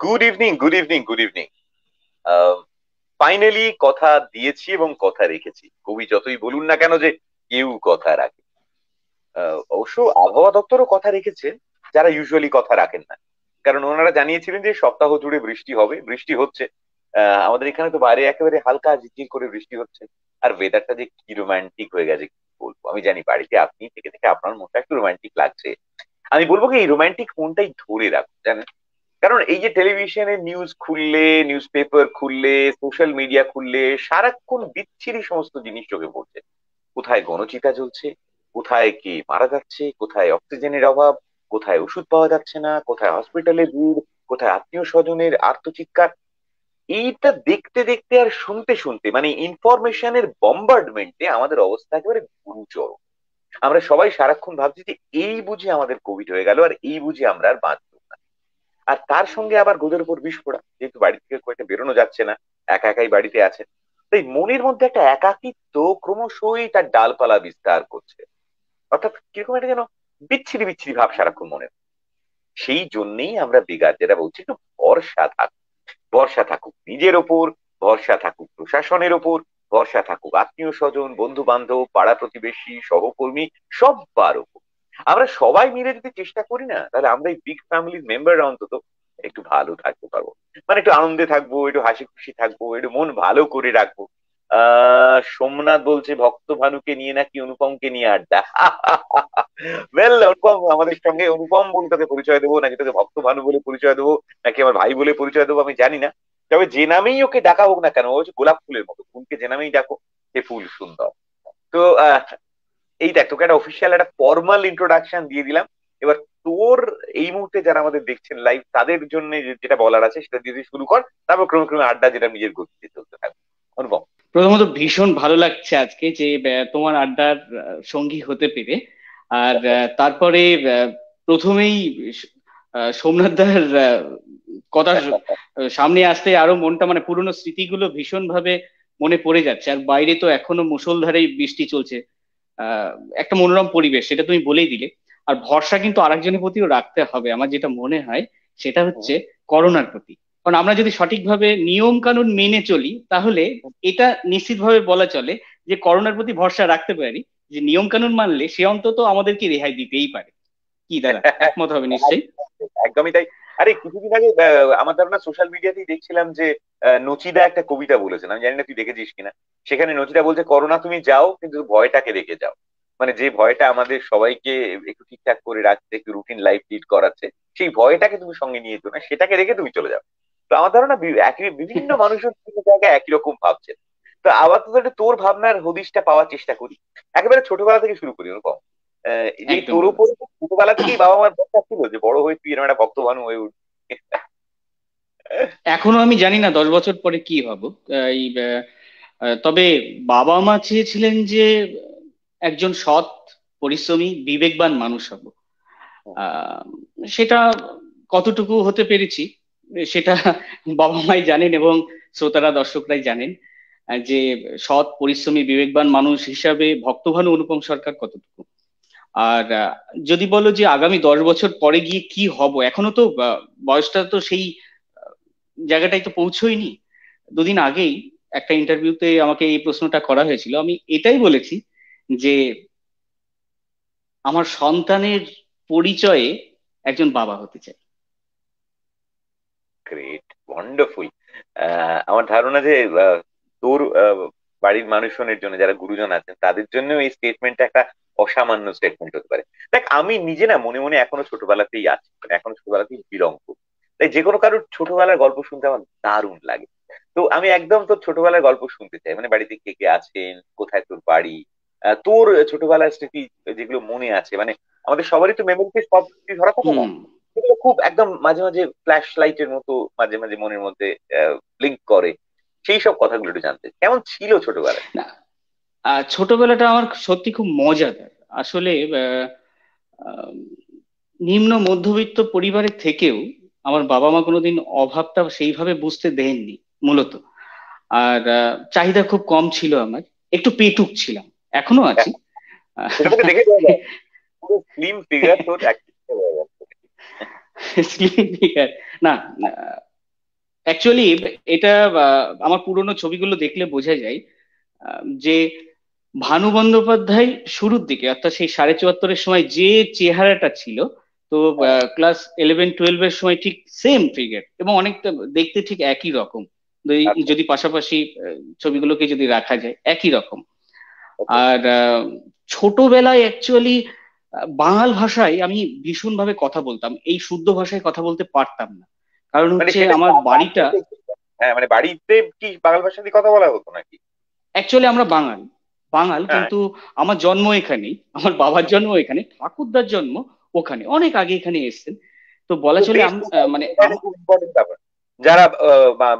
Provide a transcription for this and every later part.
Good evening, good evening, good evening. Finally কথা দিয়েছি এবং কথা রেখেছি। কবি যতই বলুন না কেন যে কেউ কথা রাখে। অবশ্য আবহাওয়া দপ্তরও কথা রেখেছে, যারা ইউজুয়ালি কথা রাখেন না। কারণ ওনারা জানিয়েছিলেন যে সপ্তাহ জুড়ে বৃষ্টি হবে, বৃষ্টি হচ্ছে। আমাদের এখানে তো বাইরে একেবারে হালকা ঝিরঝির করে বৃষ্টি হচ্ছে। আর ওয়েদারটা যে কি রোমান্টিক হয়ে গেছে কি বলবো। আমি জানি বাড়িতে আপনি থেকে থেকে আপনার মনটা একটু রোমান্টিক লাগছে। আমি বলবো কি, এই রোমান্টিক মনটাই ধরে রাখুন, জানেন। কারণ এই যে টেলিভিশনে নিউজ খুললে, নিউজ পেপার খুললে, সোশ্যাল মিডিয়া খুললে সারাক্ষণ বিচ্ছিরি সমস্ত জিনিস চোখে পড়ছে। কোথায় গণচিতা চলছে, কোথায় কে মারা যাচ্ছে, কোথায় অক্সিজেনের অভাব, কোথায় ওষুধ পাওয়া যাচ্ছে না, কোথায় হসপিটালে ভিড়, কোথায় আত্মীয় স্বজনের আর্তচিৎকার। এইটা দেখতে দেখতে আর শুনতে শুনতে মানে ইনফরমেশনের বম্বার্ডমেন্টে আমাদের অবস্থা একেবারে গুরুতর। আমরা সবাই সারাক্ষণ ভাবছি যে এই বুঝি আমাদের কোভিড হয়ে গেল, আর এই বুঝি আমরা আর বাঁচবো না। আর তার সঙ্গে আবার গোদের উপর বিষ ফোড়া, যেহেতু বাড়ি থেকে কয়েকটা বেরোনো যাচ্ছে না, একা একাই বাড়িতে আছেন। তাই মনের মধ্যে একটা একাকিত্ব ক্রমশই তার ডালপালা বিস্তার করছে। অর্থাৎ কিরকম একটা যেন বিচ্ছিরি বিচ্ছিরি ভাব সারাক্ষণ মনে। সেই জন্যেই আমরা বিগার যেটা বলছি, একটু ভরসা থাকুক। ভরসা থাকুক নিজের ওপর, ভরসা থাকুক প্রশাসনের ওপর, ভরসা থাকুক আত্মীয় স্বজন, বন্ধু বান্ধব, পাড়া প্রতিবেশী, সহকর্মী, সবার ওপর। আমরা সবাই মিলে যদি চেষ্টা করি না, তাহলে আমরা এই বিগ ফ্যামিলির মেম্বাররা অন্তত একটু ভালো থাকতে পারবো। মানে একটু আনন্দে থাকবো, একটু হাসি খুশি থাকবো, একটু মন ভালো করে রাখবো। সোমনাথ বলছে ভক্ত ভানুকে নিয়ে নাকি অনুপমকে নিয়ে আড্ডা। ওয়েল অনুপম আমাদের সঙ্গে, অনুপম বলে তোকে পরিচয় দেবো নাকি তোকে ভক্ত ভানু বলে পরিচয় দেবো নাকি আমার ভাই বলে পরিচয় দেবো আমি জানি না। তবে যে নামেই ওকে ডাকা হোক না কেন, ও হচ্ছে গোলাপ ফুলের মতো, ফুলকে যে নামেই ডাকো সে ফুল সুন্দর। তো এই দেখ, তোকে একটা অফিসিয়াল একটা ফর্মাল ইন্ট্রোডাকশন দিয়ে দিলাম। এবার তোর এই মুহূর্তে যারা আমাদের দেখছেন লাইভ, তাদের জন্য যেটা বলার আছে সেটা দিয়ে দিয়ে শুরু কর। তারপর ক্রমে ক্রমে আড্ডা যেটা নিজের গতিতে চলতে থাকবে। অনুপম। প্রথমত ভীষণ ভালো লাগছে আজকে যে তোমার আড্ডার সঙ্গী হতে পেরে। আর তারপরে প্রথমেই সোমনাথ দার কথা সামনে আসতে আরো মনটা মানে পুরনো স্মৃতিগুলো ভীষণ ভাবে মনে পড়ে যাচ্ছে। আর বাইরে তো এখনো মুষলধারে বৃষ্টি চলছে। আহ একটা মনোরম পরিবেশ, সেটা তুমি বলেই দিলে। আর ভরসা কিন্তু আরেকজনের প্রতিও রাখতে হবে, আমার যেটা মনে হয় সেটা হচ্ছে করোনার প্রতি। কারণ আমরা যদি সঠিকভাবে নিয়ম কানুন মেনে চলি, তাহলে এটা নিশ্চিতভাবে বলা চলে যে করোনার প্রতি ভরসা রাখতে পারি, যে নিয়ম কানুন মানলে সে অন্তত আমাদেরকে রেহাই দিতেই পারে। কি দাদা, একমত হবে নিশ্চয়ই? একদমই তাই। আরে কিছুদিন আগে আমার ধারণা সোশ্যাল মিডিয়াতেই দেখছিলাম যে নচিদা একটা কবিতা বলেছেন, আমি জানি না তুই দেখেছিস কিনা। সেখানে নচিদা বলছে, করোনা তুমি যাও কিন্তু ভয়টাকে রেখে যাও। মানে যে ভয়টা আমাদের সবাইকে একটু ঠিকঠাক করে রাখছে, একটু রুটিন লাইফ লিড করাচ্ছে, সেই ভয়টাকে তুমি সঙ্গে নিয়ে যেও না, সেটাকে রেখে তুমি চলে যাও। তো আমার ধারণা একই বিভিন্ন মানুষের বিভিন্ন জায়গায় একই রকম ভাবছেন। তো আবার তো একটু তোর ভাবনার হদিশটা পাওয়ার চেষ্টা করি। একেবারে ছোটবেলা থেকে শুরু করি ওরকম। যে একদম তোর দাদা। উপরে ছোটবেলা থেকেই বাবা মার ভরসা ছিল যে বড় হয়ে তুই এরকম একটা ভক্তবান হয়ে উঠবি। এখনো আমি জানি না 10 বছর পরে কি হব। এই তবে বাবা মা চেয়েছিলেন যে একজন সৎ, পরিশ্রমী, বিবেকবান মানুষ হব। আহ, সেটা কতটুকু হতে পেরেছি সেটা বাবা মাই জানেন, এবং শ্রোতারা দর্শকরাই জানেন। যে সৎ, পরিশ্রমী, বিবেকবান মানুষ হিসাবে ভক্তভানু অনুপম সরকার কতটুকু। আর যদি বলো যে আগামী 10 বছর পরে গিয়ে কি হব, এখনো তো বয়সটা তো সেই জায়গাটাই তো পৌঁছয়নি। দুদিন আগেই একটা ইন্টারভিউতে আমাকে এই প্রশ্নটা করা হয়েছিল, আমি এটাই বলেছি যে আমার সন্তানের পরিচয়ে একজন বাবা হতে চাই। Great, wonderful. আমার ধারণা যে তোর বাড়ির মানুষজনের জন্য, যারা গুরুজন আছেন, তাদের জন্য এই স্টেটমেন্টটা একটা অসামান্য স্টেটমেন্ট হতে পারে। দেখ, আমি নিজে না মনে মনে এখনো ছোটবেলাতেই আছি, মানে এখনো ছোটবেলাতেই বিলং করি। তাই যে কোনো কারোর ছোটবেলার গল্প শুনতে আমার দারুণ লাগে। তো আমি একদম তোর ছোটবেলার গল্প শুনতে চাই, মানে বাড়িতে কে কে আছেন, কোথায় তোর বাড়ি, তোর ছোটবেলার স্মৃতি যেগুলো মনে আছে। মানে আমাদের সবারই তো মেমোরিতে সব স্মৃতি ধরা থাকে না, হুম। এগুলো খুব একদম মাঝে মাঝে ফ্ল্যাশ লাইটের মতো মাঝে মাঝে মনের মধ্যে ব্লিঙ্ক করে। সেই সব কথাগুলো একটু জানতে চাই। কেমন ছিল ছোটবেলায়? না, ছোটবেলাটা আমার সত্যি খুব মজাদার আসলে। আহ, আহ, নিম্ন মধ্যবিত্ত পরিবারের থেকেও আমার বাবা মা কোনোদিন অভাবটা সেইভাবে বুঝতে দেননি মূলত। আর চাহিদা খুব কম ছিল আমার। একটু পেটুক ছিলাম, এখনো আছি। সেটা তোকে দেখে বোঝা যায়, পুরো স্লিম ফিগার তোর একেবারে হয়ে যাচ্ছে। স্লিম ফিগার না। অ্যাকচুয়ালি এটা আমার পুরোনো ছবিগুলো দেখলে বোঝা যায় যে ভানু বন্দ্যোপাধ্যায় শুরুর দিকে অর্থাৎ সেই 74.5-এর সময় যে চেহারাটা ছিল, তো হ্যাঁ, ক্লাস 11-12-এর সময় ঠিক সেম ফিগার এবং অনেকটা দেখতে ঠিক একই রকম। আচ্ছা, যদি পাশাপাশি ছবিগুলোকে যদি রাখা যায় একই রকম। ওকে। আর ছোটবেলায় অ্যাকচুয়ালি বাংলা ভাষায় আমি ভীষণভাবে কথা বলতাম, এই শুদ্ধ ভাষায় কথা বলতে পারতাম না। কারণ মানে হচ্ছে সেটা কি আমার বাড়িটা, বাড়িতে হ্যাঁ, মানে বাড়িতে কি বাংলা ভাষা দিয়ে কথা বলা হতো নাকি? অ্যাকচুয়ালি আমরা বাঙাল বাঙাল হ্যাঁ, কিন্তু আমার জন্ম এখানেই, আমার বাবার জন্ম এখানে, ঠাকুরদার জন্ম ওখানে, অনেক আগে এখানে এসেছেন। তো বলা তো চলে দেশ কোথায়, মানে এটা একটা খুব ইম্পর্টেন্ট ব্যাপার। যারা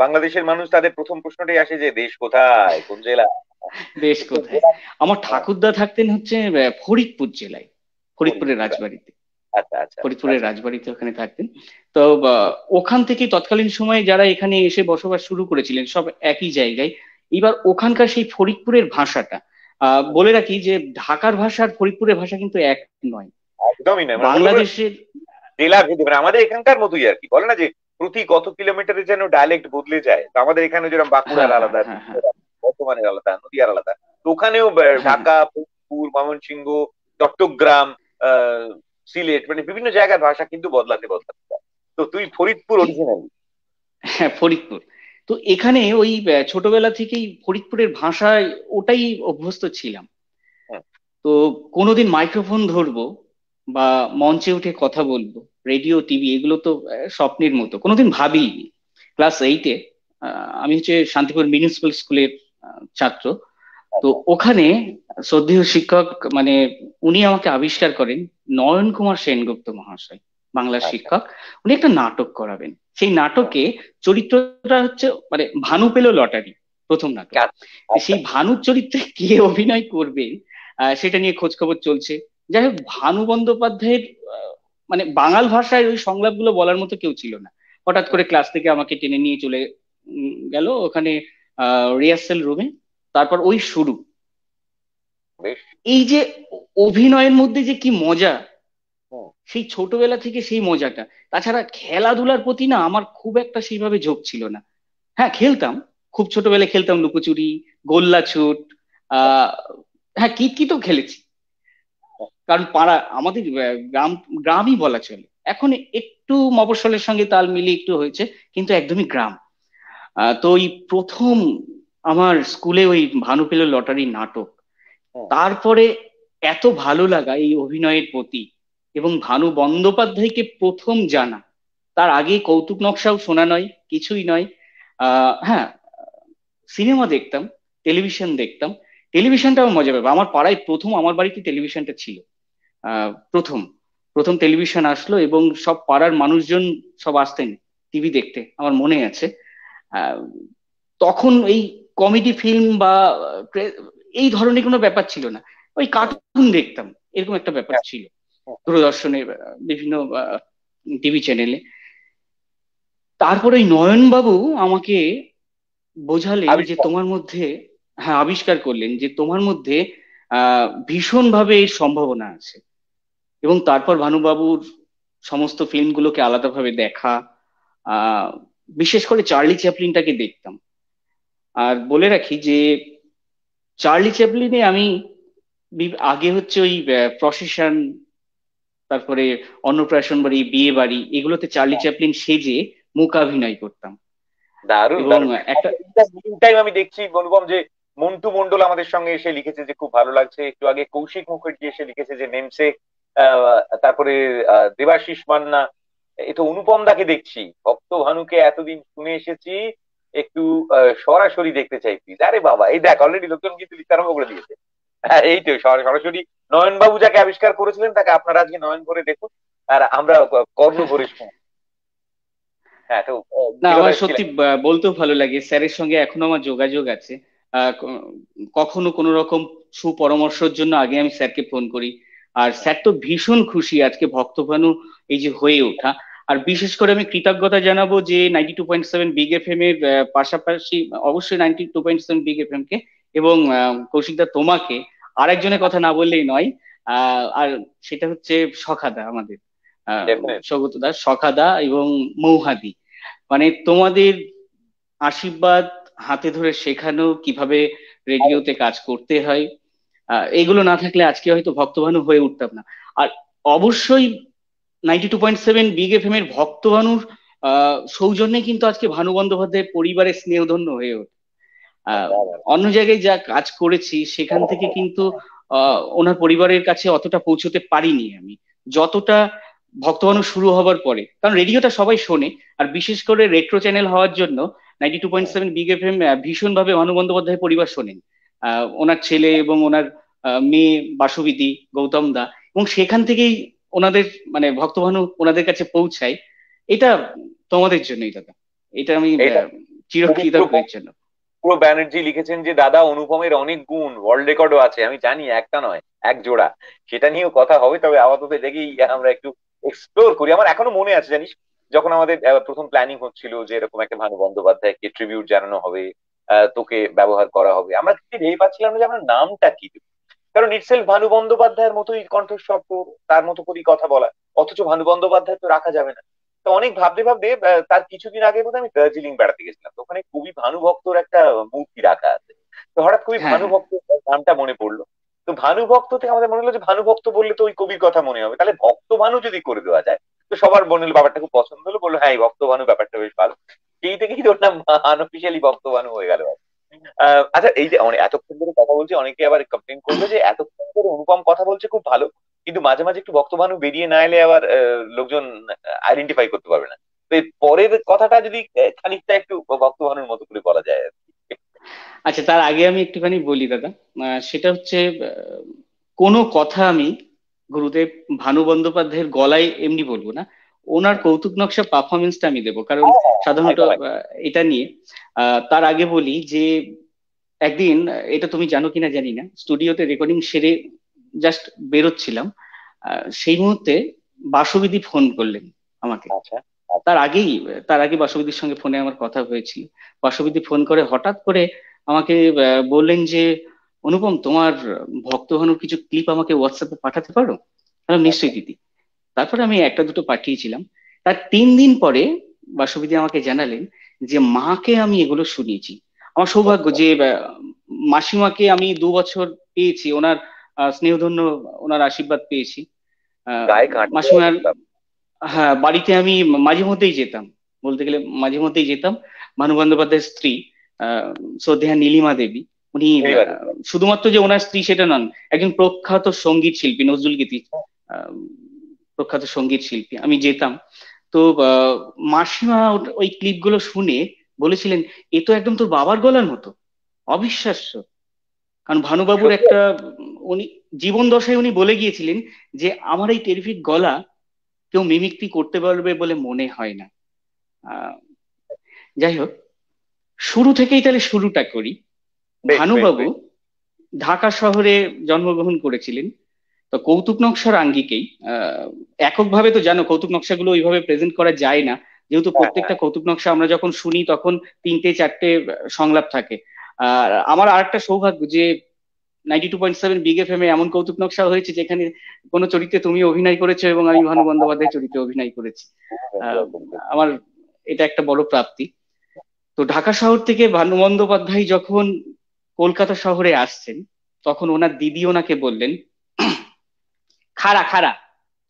বাংলাদেশের মানুষ, তাদের প্রথম প্রশ্নটাই আসে যে দেশ কোথায়, কোন জেলা। দেশ তো কোথায়। জেলা, আমার হ্যাঁ, ঠাকুরদা থাকতেন হচ্ছে ফরিদপুর জেলায়, ফরিদপুরের ফরিদপুর। রাজবাড়িতে। আচ্ছা, আচ্ছা, ফরিদপুরের আচ্ছা। রাজবাড়িতে ওখানে থাকতেন। তো ওখান থেকে তৎকালীন সময়ে যারা এখানে এসে বসবাস শুরু করেছিলেন সব একই জায়গায়। এবার ওখানকার সেই ফরিদপুরের ভাষাটা, বলে রাখি যে ঢাকার ভাষা আর ফরিদপুরের ভাষা কিন্তু এক নয়। একদমই না, মানে বলতে পারো বাংলাদেশের, জেলা ভেদে, মানে আমাদের এখানকার মতোই আর কি, বলে না যে প্রতি কত কিলোমিটারে যেন ডায়ালেক্ট বদলে যায়। তো আমাদের এখানে যেরকম বাঁকুড়ার হ্যাঁ হ্যাঁ আলাদা, হ্যাঁ হ্যাঁ বর্ধমানের আলাদা, নদীয়ার আলাদা, তো ওখানেও হ্যাঁ ঢাকা, ফরিদপুর, ময়মনসিংহ, চট্টগ্রাম, আহ সিলেট, মানে বিভিন্ন জায়গার ভাষা কিন্তু বদলাতে বদলাতে যায়। তো তুই ফরিদপুর ঠিক, অরিজিনালি? হ্যাঁ ফরিদপুর। তো এখানে ওই ছোটবেলা থেকেই ফরিদপুরের ভাষায় ওটাই অভ্যস্ত ছিলাম। তো কোনোদিন মাইক্রোফোন ধরবো বা মঞ্চে উঠে কথা বলবো, রেডিও টিভি এগুলো তো স্বপ্নের মতো, কোনোদিন ভাবিনি। ক্লাস 8-এ আমি হচ্ছে শান্তিপুর মিউনিসিপ্যাল স্কুলের ছাত্র। তো ওখানে শ্রদ্ধেয় শিক্ষক, মানে উনি আমাকে আবিষ্কার করেন, নয়ন কুমার সেনগুপ্ত মহাশয়, বাংলার আচ্ছা, শিক্ষক। উনি একটা নাটক করাবেন, সেই হুম, নাটকে চরিত্রটা হচ্ছে মানে ভানু পেল লটারি, প্রথম নাটক। আচ্ছা, আচ্ছা, সেই ভানুর চরিত্রে কে অভিনয় করবে সেটা নিয়ে খোঁজ খবর চলছে। যাই হোক, ভানু বন্দ্যোপাধ্যায়ের মানে বাঙাল ভাষায় ওই সংলাপগুলো বলার মতো কেউ ছিল না। হঠাৎ হুম, করে ক্লাস থেকে আমাকে টেনে নিয়ে চলে গেল ওখানে রিহার্সেল রুমে। তারপর ওই শুরু, বেশ, এই যে অভিনয়ের মধ্যে যে কি মজা, হুম, সেই ছোটবেলা থেকে সেই মজাটা। তাছাড়া খেলাধুলার প্রতি না আমার খুব একটা সেইভাবে ঝোঁক ছিল না। হ্যাঁ খেলতাম, খুব ছোটবেলায় খেলতাম লুকোচুরি, গোল্লা ছুট, আহ হ্যাঁ কিতকিতও খেলেছি। হুম, কারণ পাড়া আমাদের গ্রাম, গ্রামই বলা চলে। এখন একটু মফস্বলের সঙ্গে তাল মিলিয়ে একটু হয়েছে, কিন্তু একদমই গ্রাম। তো ওই প্রথম আমার স্কুলে ওই ভানু পেল লটারি নাটক, হুম, তারপরে এত ভালো লাগা এই অভিনয়ের প্রতি, এবং ভানু বন্দ্যোপাধ্যায়কে প্রথম জানা। তার আগে কৌতুক নকশাও শোনা নয়, কিছুই নয়। হ্যাঁ, সিনেমা দেখতাম, টেলিভিশন দেখতাম। টেলিভিশনটাও মজা পাবে, আমার পাড়ায় প্রথম আমার বাড়িতে টেলিভিশনটা ছিল। প্রথম প্রথম টেলিভিশন আসলো এবং সব পাড়ার মানুষজন সব আসতেন টিভি দেখতে, আমার মনে আছে। আহ, তখন এই কমেডি ফিল্ম বা এই ধরনের কোনো ব্যাপার ছিল না, ওই হুম, কার্টুন দেখতাম, এরকম একটা ব্যাপার হ্যাঁ, ছিল হুম, দূরদর্শনের বিভিন্ন টিভি চ্যানেলে। তারপরে ওই নয়নবাবু আমাকে বোঝালেন যে আবিষ্কার। তোমার মধ্যে, হ্যাঁ আবিষ্কার করলেন যে তোমার মধ্যে ভীষণভাবে এর সম্ভাবনা আছে। এবং তারপর ভানুবাবুর সমস্ত ফিল্মগুলোকে আলাদাভাবে দেখা, আহ বিশেষ করে চার্লি চ্যাপলিনটাকে দেখতাম। আর বলে রাখি যে চার্লি চ্যাপলিনে আমি আগে হচ্ছে ওই প্রসেশন, তারপরে অন্নপ্রাশন বাড়ি, বিয়ে বাড়ি, এগুলোতে চার্লি চ্যাপলিন সেজে মূকাভিনয় করতাম। দারুণ, এবং দারুণ। একটা, টাইম আমি দেখছি অনুপম, যে মন্টু মন্ডল আমাদের সঙ্গে এসে লিখেছে যে খুব ভালো লাগছে। একটু আগে কৌশিক মুখার্জি এসে লিখেছে যে নেমসেক। তারপরে দেবাশিস মান্না। এটা অনুপম দাকে দেখছি, ভক্ত ভানুকে এতদিন শুনে এসেছি, একটু সরাসরি দেখতে চাই প্লিজ। আরে বাবা, এই দেখ অলরেডি লোকজন কিন্তু লিখতে আরম্ভ করে দিয়েছে। হ্যাঁ, এই তো সরাসরি নয়ন বাবু যাকে আবিষ্কার করেছিলেন তাকে আপনারা আজকে নয়ন ভরে দেখুন, আর আমরা কর্ণ ভরে শুনুন। হ্যাঁ, তো না যে কথা আমার ছিল। সত্যি বলতেও ভালো লাগে, স্যারের সঙ্গে এখনো আমার যোগাযোগ আছে। কখনো কোনো রকম সুপরামর্শের জন্য আগে আমি স্যারকে ফোন করি। আর স্যার তো ভীষণ খুশি আজকে ভক্তভানু এই যে হয়ে ওঠা। আর বিশেষ করে আমি কৃতজ্ঞতা জানাবো যে 92.7 বিগ এফ এম এর পাশাপাশি অবশ্যই 92.7 বিগ এফ এম কে, এবং কৌশিকদা তোমাকে আরেকজনের কথা না বললেই নয়। আর সেটা হচ্ছে সখাদা আমাদের, ডেফিনেটলি। সৌগত দা, সখাদা এবং মৌহাদি। মানে তোমাদের আশীর্বাদ হাতে ধরে শেখানো, কিভাবে রেডিওতে কাজ করতে হয়, এগুলো না থাকলে আজকে হয়তো ভক্তভানু হয়ে উঠতাম না। আর অবশ্যই 92.7 বিগ এফএম এর ভক্তভানুর সৌজন্যে কিন্তু আজকে ভানু বন্দ্যোপাধ্যায়ের পরিবারের স্নেহধন্য হয়ে ওঠে। আহ, অন্য জায়গায় যা কাজ করেছি সেখান থেকে কিন্তু ওনার পরিবারের কাছে অতটা পৌঁছতে পারিনি আমি, যতটা ভক্তবানু শুরু হবার পরে। কারণ রেডিওটা সবাই শোনে, আর বিশেষ করে রেট্রো চ্যানেল হওয়ার জন্য 92.7 বিগ এফএম ভীষণভাবে ভানু বন্দ্যোপাধ্যায় পরিবার শোনেন। ওনার ছেলে এবং ওনার মেয়ে বাসুবিধি, গৌতম দা, এবং সেখান থেকেই ওনাদের মানে ভক্তভানু ওনাদের কাছে পৌঁছায়। এটা তোমাদের জন্যই দাদা, এটা আমি এটা চিরকৃতজ্ঞের জন্য। পুরো ব্যানার্জি লিখেছেন যে দাদা অনুপমের অনেক গুণ, ওয়ার্ল্ড রেকর্ডও আছে, আমি জানি, একটা নয় এক জোড়া। সেটা নিয়েও কথা হবে, তবে আপাতত এটাকেই আমরা একটু এক্সপ্লোর করি। আমার এখনো মনে আছে জানিস, যখন আমাদের প্রথম প্ল্যানিং হচ্ছিল যে এরকম একটা ভানু বন্দ্যোপাধ্যায়কে ট্রিবিউট জানানো হবে, তোকে ব্যবহার করা হবে, আমরা ঠিক ভেবে পাচ্ছিলাম না যে আমরা নামটা কি দেবো। কারণ ইটসেলফ ভানু বন্দ্যোপাধ্যায়ের মতোই কণ্ঠস্বর, তো তার মতো করেই কথা বলা, অথচ ভানু বন্দ্যোপাধ্যায় তো রাখা যাবে না। তো অনেক ভাবতে ভাবতে তার কিছুদিন আগে বোধহয় আমি দার্জিলিং বেড়াতে গেছিলাম, তো ওখানে কবি ভানু ভক্তর একটা মূর্তি রাখা আছে। তো হঠাৎ কবি হ্যাঁ, ভানু ভক্ত নামটা মনে পড়লো। তো ভানু ভক্ত থেকে আমাদের মনে হলো যে ভানু ভক্ত বললে তো ওই কবির কথা মনে হবে, তাহলে ভক্ত ভানু যদি করে দেওয়া যায়। তো সবার মনে হলো, ব্যাপারটা খুব পছন্দ হলো, বললো হ্যাঁ এই ভক্ত ভানু ব্যাপারটা বেশ ভালো। সেই থেকেই তোর নাম আনঅফিসিয়ালি ভক্ত ভানু হয়ে গেল। আচ্ছা, এই যে এতক্ষণ ধরে কথা বলছি, অনেকে আবার কমপ্লেন করবে যে এতক্ষণ ধরে অনুপম কথা বলছে খুব ভালো, কিন্তু মাঝে মাঝে একটু ভক্তভানু বেরিয়ে না এলে আবার লোকজন আইডেন্টিফাই করতে পারবে না। তো এই পরের কথাটা যদি খানিকটা একটু ভক্তভানুর মতো করে বলা যায় আর কি। আচ্ছা, তার আগে আমি একটুখানি বলি দাদা। সেটা হচ্ছে কোনো কথা আমি গুরুদেব ভানু বন্দ্যোপাধ্যায়ের গলায় এমনি বলবো না, ওনার কৌতুক নকশা পারফরমেন্সটা আমি দেবো। কারণ হ্যাঁ, হ্যাঁ, সাধারণত একদম একদম। এটা নিয়ে তার আগে বলি যে একদিন, এটা তুমি জানো কিনা জানি না, স্টুডিওতে রেকর্ডিং সেরে জাস্ট বেরোচ্ছিলাম, সেই মুহূর্তে বাসুবিধি ফোন করলেন আমাকে। আচ্ছা আচ্ছা। তার আগেই তার আগে বাসুবিদির সঙ্গে ফোনে আমার কথা হয়েছিল। বাসুবিদি ফোন করে হঠাৎ করে আমাকে বললেন যে, অনুপম, তোমার ভক্তভানুর কিছু ক্লিপ আমাকে হোয়াটসঅ্যাপে পাঠাতে পারো? আমি আচ্ছা নিশ্চয়ই দিদি। তারপরে আমি একটা দুটো পাঠিয়েছিলাম। তার 3 দিন পরে বাসুবিদি আমাকে জানালেন যে মাকে আমি এগুলো শুনিয়েছি। আমার সৌভাগ্য আচ্ছা। যে মাসিমাকে আমি 2 বছর পেয়েছি, ওনার স্নেহধন্য, ওনার আশীর্বাদ পেয়েছি। আহ, গায়ে কাঁটা দেওয়া মাসিমার, ব্যাপার। হ্যাঁ, বাড়িতে আমি মাঝে মধ্যেই যেতাম, বলতে গেলে মাঝে মধ্যেই যেতাম। ভানু বন্দ্যোপাধ্যায়ের স্ত্রী, আহ শ্রদ্ধেয়া নীলিমা দেবী, উনি এবারে শুধুমাত্র যে ওনার স্ত্রী সেটা নন, একজন প্রখ্যাত সঙ্গীত শিল্পী, নজরুল গীতি আহ, প্রখ্যাত সঙ্গীত শিল্পী। আমি যেতাম। তো মাসিমা ওই ক্লিপগুলো শুনে বলেছিলেন, এ তো একদম তোর বাবার গলার মতো, অবিশ্বাস্য। কারণ ভানুবাবুর সত্যি। একটা উনি জীবন দশায় উনি বলে গিয়েছিলেন যে আমার এই টেরিফিক গলা কেউ মিমিক্রি করতে পারবে বলে মনে হয় না। আহ, যাই হোক, শুরু থেকেই তাহলে শুরুটা করি। বেশ বেশ ভানুবাবু বেশ। ঢাকা শহরে জন্মগ্রহণ করেছিলেন। তো কৌতুক নকশার আঙ্গিকেই এককভাবে তো জানো কৌতুক নকশাগুলো ওইভাবে প্রেজেন্ট করা যায় না, যেহেতু হ্যাঁ হ্যাঁ। প্রত্যেকটা কৌতুক নকশা আমরা যখন শুনি তখন 3টে 4টে সংলাপ থাকে। আর আমার আরেকটা সৌভাগ্য যে 92.7 বিগ এফএম এ এমন কৌতুক নকশা হয়েছে যেখানে কোনো চরিত্রে তুমি অভিনয় করেছো এবং আমি ভানু বন্দ্যোপাধ্যায় চরিত্রে অভিনয় করেছি। আহ, আমার এটা একটা বড় প্রাপ্তি। তো ঢাকা শহর থেকে ভানু বন্দ্যোপাধ্যায় যখন কলকাতা শহরে আসছেন, তখন ওনার দিদি ওনাকে বললেন, খাড়া খাড়া,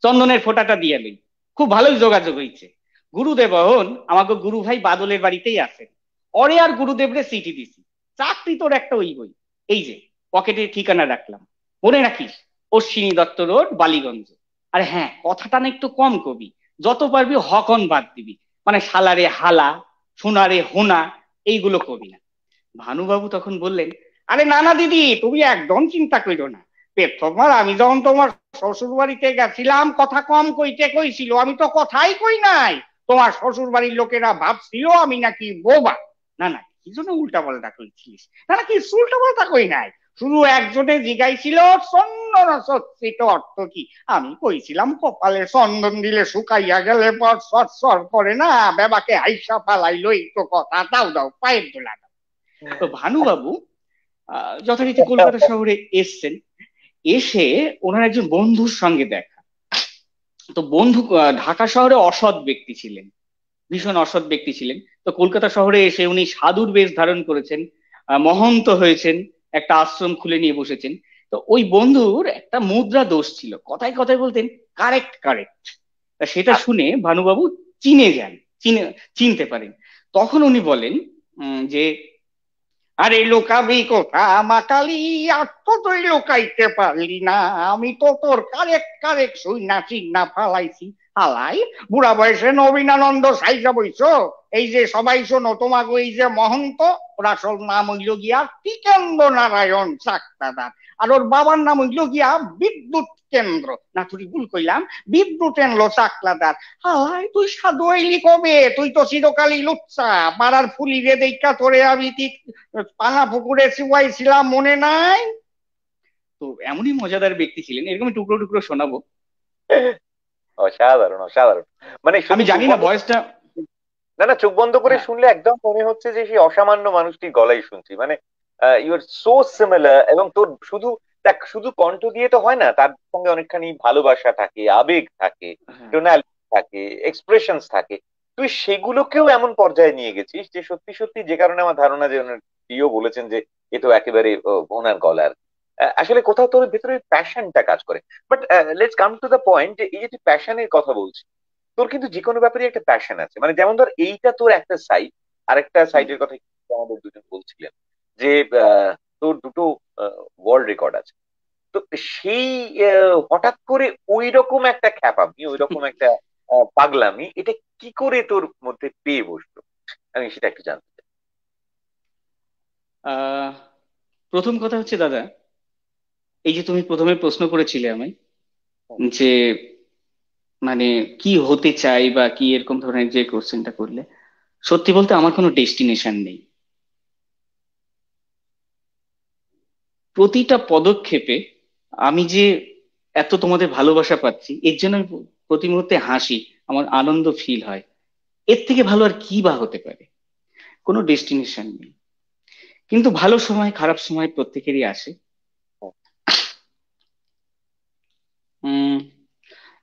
চন্দনের ফোঁটাটা দিয়ে লই, খুব ভালোই যোগাযোগ হইছে। গুরুদেব হন আমাকে গুরু ভাই বাদলের বাড়িতেই আছেন, অরে আর গুরুদেবরে চিঠি দিছি, চাকরি তোর একটা ওই বই, এই যে পকেটে ঠিকানা রাখলাম, মনে রাখিস, অশ্বিনী দত্ত রোড, বালিগঞ্জ। আরে হ্যাঁ, কথাটা না একটু কম কবি, যত পারবি হকন বাদ দিবি, মানে শালারে হালা, সোনারে হোনা, এইগুলো কবি না। ভানুবাবু তখন বললেন, আরে না না দিদি, তুমি একদম চিন্তা করো না, প্রথমবার আমি যখন তোমার শ্বশুর বাড়িতে গেছিলাম কথা কম কইতে কইছিল, আমি তো কথাই কই নাই। তোমার শ্বশুর বাড়ির লোকেরা ভাবছিল আমি নাকি বোবা। না না, কি জন্য উল্টা পাল্টা কইছিস? না না, কি উল্টা পাল্টা কই নাই, শুধু একজনে জিগাইছিল চন্দন সচ্চিত অর্থ কি। আমি কইছিলাম কপালে চন্দন দিলে শুকাইয়া গেলে পর সর সর করে না, বেবাকে হাইসা ফালাইলো, এই তো কথা, দাও দাও পায়ের দোলা দাও। তো ভানুবাবু যথারীতি কলকাতা শহরে এসছেন। এসে ওনার একজন বন্ধুর সঙ্গে দেখা। তো বন্ধু ঢাকা শহরে অসৎ ব্যক্তি ছিলেন, ভীষণ অসৎ ব্যক্তি ছিলেন। তো কলকাতা শহরে এসে উনি সাধুর বেশ ধারণ করেছেন, মহন্ত হয়েছেন, একটা আশ্রম খুলে নিয়ে বসেছেন। তো ওই বন্ধুর একটা মুদ্রা দোষ ছিল, কথায় কথায় বলতেন কারেক্ট কারেক্ট। তা সেটা শুনে ভানুবাবু চিনে যান, চিনতে পারেন। তখন উনি বলেন যে আরে লোকাবি কোথা মাকালি, আর তো তুই লোকাইতে পারলি না, আমি তো তোর কারেক্ট কারেক্ট শুইনা চিন্না ফালাইছি। হালাই বুড়া বয়সে নবীনানন্দ সাইজা বইছ। এই যে সবাই শোনো, তোমাকে এই যে মহন্ত, ওর আসল নাম হইল গিয়া টিকেন্দ্র নারায়ণ চাকদাদার, আর ওর বাবার নাম হইল গিয়া বিদ্যুৎ কেন্দ্র, না তুই ভুল কইলাম, বিদ্যুৎ এনলো চাকলাদার। হালাই তুই সাধু হইলি কবে? তুই তো চিরকালই লুচ্চা, পাড়ার ফুলি রে দেখা তোরে আমি ঠিক পানা পুকুরে চুয়াইছিলাম, মনে নাই? তো এমনই মজাদার ব্যক্তি ছিলেন, এরকম টুকরো টুকরো শোনাবো। অসাধারণ অসাধারণ। মানে আমি শুধু চোখ জানি না বন্ধ, বয়সটা। না না, চোখ বন্ধ করে হ্যাঁ, শুনলে একদম মনে হচ্ছে যে সেই অসামান্য মানুষটির গলাই শুনছি। মানে ইউ আর সো সিমিলার। এবং তোর শুধু দেখ, শুধু কণ্ঠ দিয়ে তো হয় না, তার সঙ্গে অনেকখানি ভালোবাসা থাকে, আবেগ থাকে, হ্যাঁ। টোনালিটি থাকে, এক্সপ্রেশনস থাকে। তুই সেগুলোকেও এমন পর্যায়ে নিয়ে গেছিস যে সত্যি সত্যি, যে কারণে আমার ধারণা যে ওনার প্রিয় বলেছেন যে এ তো একেবারে ওনার গলার। আসলে কোথাও তোর ভেতরে প্যাশনটা কাজ করে। But let's come to the point, যে এই যে তুই প্যাশনের কথা বলছিস, তোর কিন্তু যে কোনো ব্যাপারে একটা প্যাশন আছে। মানে যেমন ধর, এইটা তোর একটা সাইড, আরেকটা হুম। সাইডের কথা কিন্তু আমাদের দুজন বলছিলেন যে তোর দুটো ওয়ার্ল্ড রেকর্ড আছে। তো সেই হঠাৎ করে ওই রকম একটা খ্যাপামি, ওই রকম একটা পাগলামি, এটা কি করে তোর মধ্যে পেয়ে বসলো? আমি সেটা একটু জানতে চাই। আহ প্রথম কথা হচ্ছে দাদা, এই যে তুমি প্রথমে প্রশ্ন করেছিলে আমায় যে মানে কি হতে চাই বা কি, এরকম ধরনের যে কোশ্চেনটা করলে, সত্যি বলতে আমার কোনো ডেস্টিনেশন নেই। প্রতিটা পদক্ষেপে আমি যে এত তোমাদের ভালোবাসা পাচ্ছি, এর জন্য আমি প্রতি মুহূর্তে হাসি, আমার আনন্দ ফিল হয়। এর থেকে ভালো আর কি বা হতে পারে? কোনো ডেস্টিনেশন নেই। কিন্তু ভালো সময় খারাপ সময় প্রত্যেকেরই আসে। উম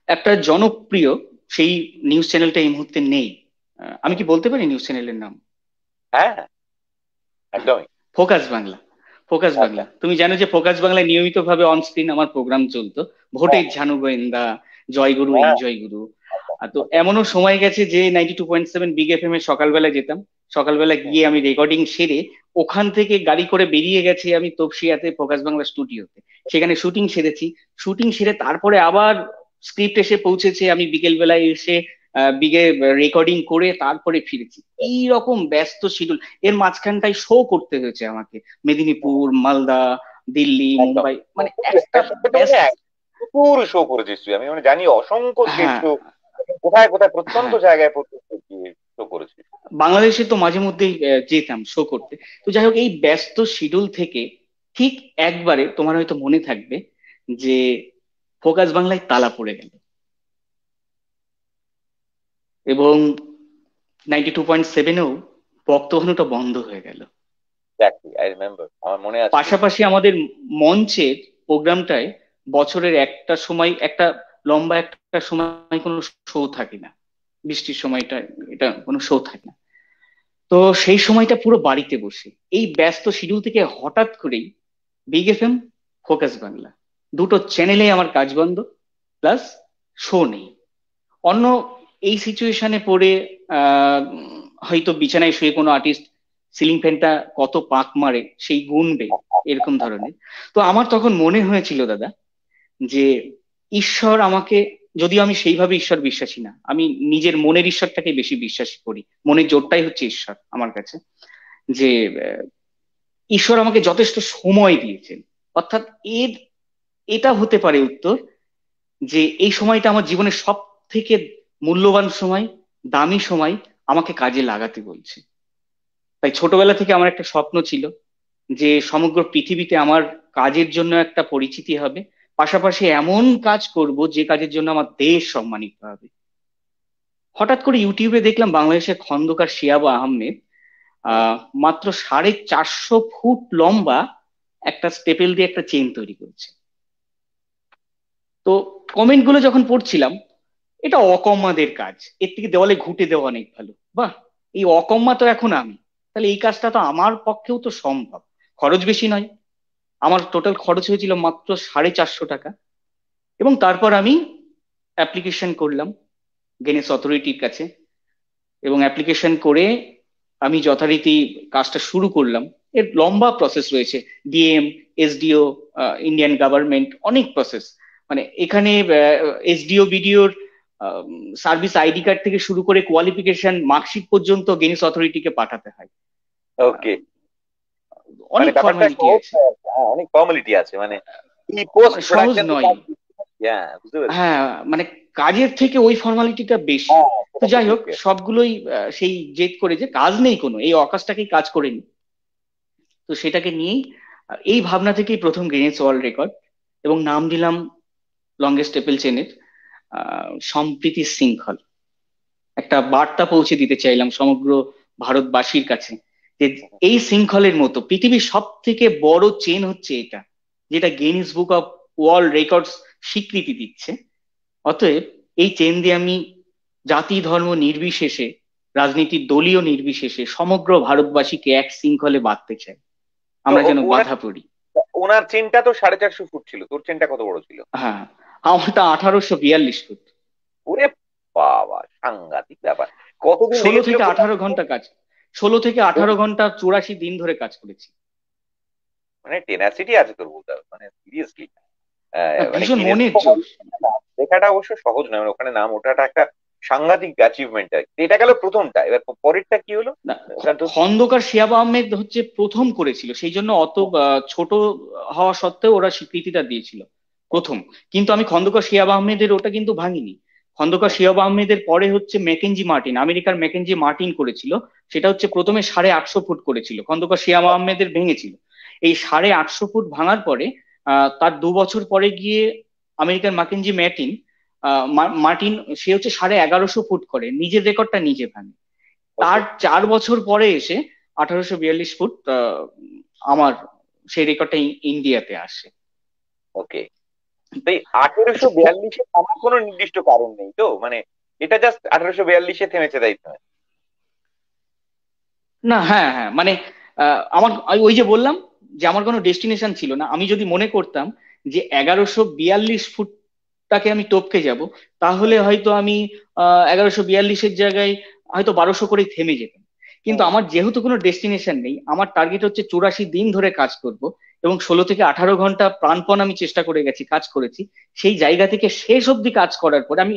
একটা জনপ্রিয় সেই নিউজ চ্যানেলটা এই মুহূর্তে নেই। আমি কি বলতে পারি নিউজ চ্যানেলের নাম? হ্যাঁ হ্যাঁ, হ্যাঁ, একদমই। ফোকাস বাংলা। ফোকাস আচ্ছা। বাংলা, তুমি জানো যে ফোকাস বাংলায় নিয়মিত ভাবে অন স্ক্রিন আমার প্রোগ্রাম চলতো, হ্যাঁ ভোটের ঝানু গোয়েন্দা, জয়গুরু এই হ্যাঁ। জয়গুরু। আচ্ছা তো আচ্ছা। এমনও সময় গেছে যে 92.7 বিগ এফ এম এ সকালবেলা যেতাম। সকালবেলা হুম, গিয়ে আমি রেকর্ডিং সেরে ওখান থেকে গাড়ি করে বেরিয়ে গেছি আমি তপসিয়াতে ফোকাস বাংলা স্টুডিওতে, সেখানে শুটিং সেরেছি। শুটিং সেরে তারপরে আবার স্ক্রিপ্ট এসে পৌঁছেছে, আমি বিকেল বেলায় এসে বিগে রেকর্ডিং করে তারপরে ফিরেছি। এই রকম ব্যস্ত শিডিউল, এর মাঝখানটায় শো করতে হয়েছে আমাকে, হুম, মেদিনীপুর, মালদা, দিল্লি, একদম। মুম্বাই, তো মানে খুবই একটা একটার সাথে তো মানে ব্যস্ত। প্রচুর শো করেছিস তুই, আমি মানে জানি অসংখ্য স্টেজ হ্যাঁ, শো, কোথায় কোথায় প্রত্যন্ত হ্যাঁ, জায়গায় পর্যন্ত শো করেছিস। বাংলাদেশে তো মাঝে মধ্যেই যেতাম শো করতে। তো যাই হোক, এই ব্যস্ত শিডিউল থেকে ঠিক একবারে তোমার হয়তো মনে থাকবে যে ফোকাস বাংলায় তালা পড়ে গেল এবং 92.7-এও বক্তব্যটা বন্ধ হয়ে গেল। এক্স্যাক্টলি, আই রিমেম্বার, আমার মনে আছে খুব। পাশাপাশি আমাদের মঞ্চের প্রোগ্রামটায় বছরের একটা সময়, একটা লম্বা একটা সময় কোনো শো থাকে না, বৃষ্টির সময়টা, এটা কোনো শো থাকে না। তো সেই সময়টা পুরো বাড়িতে বসে এই ব্যস্ত শিডিউল থেকে হঠাৎ করেই বিগ এফ এম, ফোকাস বাংলা, দুটো চ্যানেলে আমার কাজ বন্ধ, প্লাস শো নেই। অন্য এই সিচুয়েশনে পড়ে হয়তো বিছানায় শুয়ে কোনো আর্টিস্ট সিলিং ফ্যানটা কত পাক মারে সেই গুনবে, এরকম ধরনের। তো আমার তখন মনে হয়েছিল দাদা যে ঈশ্বর আমাকে, যদিও আমি সেইভাবে ঈশ্বর বিশ্বাসী না, আমি নিজের মনের ঈশ্বরটাকে বেশি বিশ্বাস করি, মনের জোরটাই হচ্ছে ঈশ্বর আমার কাছে, যে আহ, ঈশ্বর আমাকে যথেষ্ট সময় দিয়েছেন। অর্থাৎ এর, এটা হতে পারে উত্তর, যে এই সময়টা আমার জীবনের সব থেকে মূল্যবান সময়, দামি সময়, আমাকে কাজে লাগাতে বলছে। তাই ছোটবেলা থেকে আমার একটা স্বপ্ন ছিল যে সমগ্র পৃথিবীতে আমার কাজের জন্য একটা পরিচিতি হবে, পাশাপাশি এমন কাজ করব যে কাজের জন্য আমার দেশ সম্মানিত হবে। হঠাৎ করে ইউটিউবে দেখলাম বাংলাদেশের খন্দকার শিয়াব আহমেদ আহ মাত্র 450 ফুট লম্বা একটা স্টেপেল দিয়ে একটা চেন তৈরি করছে। তো কমেন্ট গুলো যখন পড়ছিলাম, এটা অকম্মাদের কাজ, এর থেকে দেওয়ালে ঘুঁটে দেওয়া অনেক ভালো। বাহ, এই অকম্মা তো এখন আমি, তাহলে এই কাজটা তো আমার পক্ষেও তো সম্ভব। খরচ বেশি নয়, আমার টোটাল খরচ হয়েছিল মাত্র 450 টাকা। এবং তারপর আমি অ্যাপ্লিকেশন করলাম গিনেস অথরিটির কাছে, এবং অ্যাপ্লিকেশন করে আমি যথারীতি কাজটা শুরু করলাম। এর লম্বা প্রসেস রয়েছে, ডিএম, এসডিও, ইন্ডিয়ান গভর্নমেন্ট, অনেক প্রসেস। মানে এখানে এসডিও বিডিওর সার্ভিস আইডি কার্ড থেকে শুরু করে কোয়ালিফিকেশন মার্কশিট পর্যন্ত গিনেস অথরিটিকে পাঠাতে হয়। ওকে। আহ, মানে অনেক ব্যাপারটা ফর্মালিটি সহজ আছে। নয়, হ্যাঁ অনেক ফর্মালিটি আছে, মানে এই পোস্ট মানে সহজ প্রোডাকশন নয়। হ্যাঁ বুঝতে পেরেছি। হ্যাঁ, মানে কাজের থেকে ওই ফর্মালিটিটা বেশি। হ্যাঁ তো সেটা তো যাই হোক, ঠিক। সবগুলোই সেই জেদ করে যে কাজ নেই কোনো, এই অকাজটাকেই কাজ করে নি। তো সেটাকে নিয়েই এই ভাবনা থেকেই প্রথম গিনেস ওয়ার্ল্ড রেকর্ড, এবং নাম দিলাম লংগেস্ট স্টেপল চেনের সম্প্রীতি শৃঙ্খল। একটা বার্তা পৌঁছে দিতে চাইলাম সমগ্র ভারতবাসীর কাছে, যে এই শৃঙ্খলের মতো পৃথিবীর সব থেকে বড় চেন হচ্ছে এটা, যেটা Guinness Book of World records স্বীকৃতি দিচ্ছে। অতএব এই চেন দিয়ে আমি জাতি ধর্ম নির্বিশেষে, রাজনীতির দলীয় নির্বিশেষে সমগ্র ভারতবাসীকে এক শৃঙ্খলে বাঁধতে চাই, তো আমরা যেন ওনার বাধা পড়ি। ওনার চেনটা তো 450 ফুট ছিল, তোর চেনটা কত বড় ছিল? হ্যাঁ, আমারটা 1842 ফুট। ওরে বাবা, সাংঘাতিক ব্যাপার। কতদিন 16 লেগেছিল থেকে প্রথম? 18 ঘন্টা কাজ, 16 থেকে 18 ঘন্টা 84 দিন ধরে কাজ করেছি। মানে টেনাসিটি আছে তোর, বলতে হবে মানে সিরিয়াসলি। মানে ভীষণ গিনেস মনের বুক জোর। লেখাটা অবশ্য সহজ নয়, মানে ওখানে নাম ওঠাটা একটা সাংঘাতিক অ্যাচিভমেন্ট। এটা গেল প্রথমটা, এবার পরেরটা কি হলো? না, কারণ তো খন্দকার শিহাব আহমেদ হচ্ছে প্রথম করেছিল, সেই জন্য অত ছোট হওয়া সত্ত্বেও ওরা স্বীকৃতিটা দিয়েছিল প্রথম। কিন্তু আমি খন্দকার শিহাব আহমেদের ওটা কিন্তু ভাঙিনি। খন্দকার শিহাব আহমেদের পরে হচ্ছে ম্যাকেঞ্জি মার্টিন, আমেরিকার ম্যাকেঞ্জি মার্টিন করেছিল। সেটা হচ্ছে প্রথমে 850 ফুট করেছিল, খন্দকার শিহাব আহমেদের ভেঙেছিল। এই 850 ফুট ভাঙার পরে তার 2 বছর পরে গিয়ে আমেরিকার ম্যাকেঞ্জি মার্টিন, মার্টিন, সে হচ্ছে 1150 ফুট করে, নিজের রেকর্ডটা নিজে ভাঙে। ওকে। তার 4 বছর পরে এসে 1842 ফুট আমার সেই রেকর্ডটা ইন্ডিয়াতে আসে। ওকে, তো এই আচ্ছা, 1842-এ আমার কোনো নির্দিষ্ট কারণ নেই তো, মানে এটা জাস্ট 1842-এ থেমেছে তাই তো? না, হ্যাঁ হ্যাঁ, মানে আমার ওই যে বললাম যে আমার কোনো ডেস্টিনেশন ছিল না। আমি যদি মনে করতাম যে 1142 ফুটটাকে আমি টপকে যাব, তাহলে হয়তো আমি 1142-এর জায়গায় হয়তো 1200 করেই থেমে যেতাম। কিন্তু হুম। আমার যেহেতু কোনো ডেস্টিনেশন নেই, আমার টার্গেট হচ্ছে 84 দিন ধরে কাজ করব, এবং 16 থেকে 18 ঘন্টা প্রাণপণ আমি চেষ্টা করে গেছি, কাজ করেছি। সেই জায়গা থেকে শেষ অবধি কাজ করার পরে আমি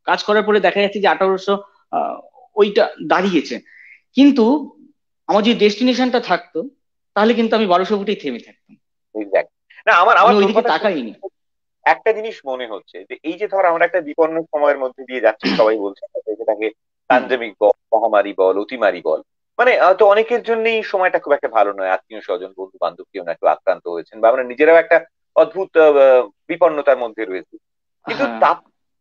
কাজ করার পরে দেখা যাচ্ছে যে 1800 ওইটা দাঁড়িয়েছে। কিন্তু আমার যদি ডেস্টিনেশনটা থাকতো, তাহলে কিন্তু আমি 1200 ফুটেই থেমে থাকতাম। এক্স্যাক্ট। না আমার আমি আমার তোর ওইদিকে কথা শুনে তাকাইনি। একটা জিনিস মনে হচ্ছে যে এই যে ধর আমরা একটা বিপন্ন সময়ের মধ্যে দিয়ে যাচ্ছি, সবাই বলছে সেটাকে হুম। প্যান্ডেমিক বল, মহামারী বল, অতিমারি বল, মানে তো অনেকের জন্যই সময়টা খুব একটা ভালো নয়, আত্মীয় স্বজন বন্ধু বান্ধব কেউ না কেউ আক্রান্ত হয়েছেন, বা আমরা নিজেরাও একটা অদ্ভুত বিপন্নতার মধ্যে রয়েছি। কিন্তু হ্যাঁ। তা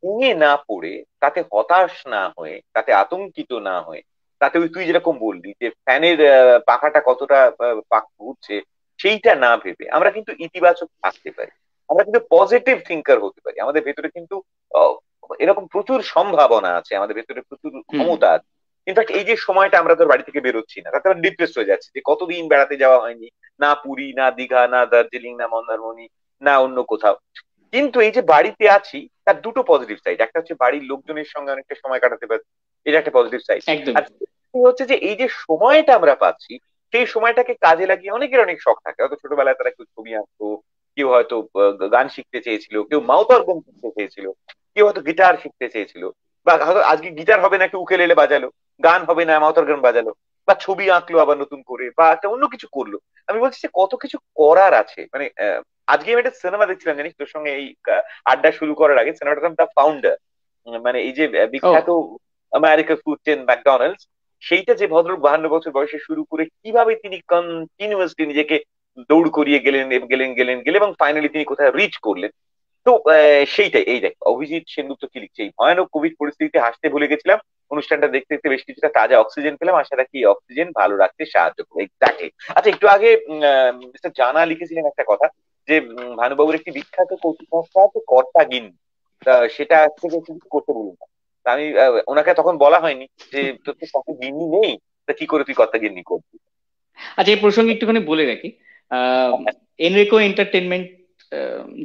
ভেঙে না পড়ে, তাতে হতাশ না হয়ে, তাতে আতঙ্কিত না হয়ে, তাতে ওই তুই যেরকম বললি যে ফ্যানের পাখাটা কতটা পাক ঘুরছে সেইটা না ভেবে আমরা কিন্তু ইতিবাচক থাকতে পারি, আমরা কিন্তু পজিটিভ থিঙ্কার হতে পারি। আমাদের ভেতরে কিন্তু আহ, এরকম প্রচুর সম্ভাবনা আছে, আমাদের ভেতরে প্রচুর হুম। ক্ষমতা আছে। ইনফ্যাক্ট এই যে সময়টা আমরা তোর বাড়ি থেকে বেরোচ্ছি না, তাতে আমরা ডিপ্রেস হয়ে যাচ্ছি যে কতদিন বেড়াতে যাওয়া হয়নি, না পুরী, না দীঘা, না দার্জিলিং, না মন্দারমণি, না অন্য কোথাও। কিন্তু এই যে বাড়িতে আছি, তার দুটো পজিটিভ সাইড, একটা হচ্ছে বাড়ির লোকজনের সঙ্গে অনেকটা সময় কাটাতে পারছি, এটা একটা পজিটিভ সাইড। আর একদমই। দ্বিতীয় হচ্ছে যে এই যে সময়টা আমরা পাচ্ছি, সেই সময়টাকে কাজে লাগিয়ে অনেকের অনেক শখ থাকে, হয়তো ছোটবেলায় তারা কেউ ছবি আঁকতো, কেউ হয়তো গান শিখতে চেয়েছিল, কেউ মাউথ অর্গান শিখতে চেয়েছিল, কেউ হয়তো গিটার শিখতে চেয়েছিল, বা হয়তো আজকে গিটার হবে নাকি উকেলেলে বাজালো, গান হবে না মাউথ অর্গান বাজালো, বা ছবি আঁকলো আবার নতুন করে, বা একটা অন্য কিছু করলো। আমি বলছি যে কত কিছু করার আছে, মানে আজকে আমি একটা সিনেমা দেখছিলাম জানিস, তোর সঙ্গে এই আড্ডা শুরু করার আগে সিনেমাটার নাম দ্য ফাউন্ডার। মানে এই যে ও। বিখ্যাত আমেরিকার ফুড চেন ম্যাকডোনাল্ডস, সেইটা যে ভদ্রলোক 52 বছর বয়সে শুরু করে কিভাবে তিনি কন্টিনিউয়াসলি নিজেকে দৌড় করিয়ে গেলেন গেলেন গেলেন গেলেন এবং ফাইনালি তিনি কোথায় রিচ করলেন। তো সেইটাই, এই দেখ অভিজিৎ সেনগুপ্ত কি লিখছে, এই ভয়ানক কোভিড পরিস্থিতিতে হাসতে ভুলে গেছিলাম, অনুষ্ঠানটা দেখতে দেখতে বেশ কিছুটা তাজা অক্সিজেন পেলাম, আশা রাখি এই অক্সিজেন ভালো রাখতে সাহায্য করবে। এক্স্যাক্টলি। আচ্ছা, একটু আগে মিস্টার জানা লিখেছিলেন একটা কথা, যে ভানুবাবুর একটি বিখ্যাত কৌতুক সংস্থা আছে কর্তা গিন্নি, তা সেটা থেকে একটু কিছু করতে বলুন না। তা আমি ওনাকে তখন বলা হয়নি যে তোর তো সাথে গিন্নি নেই, তা কি করে তুই কর্তা গিন্নি করবি? আচ্ছা, এই প্রসঙ্গে একটুখানি বলে রাখি, আহ এনরেকো এন্টারটেনমেন্ট,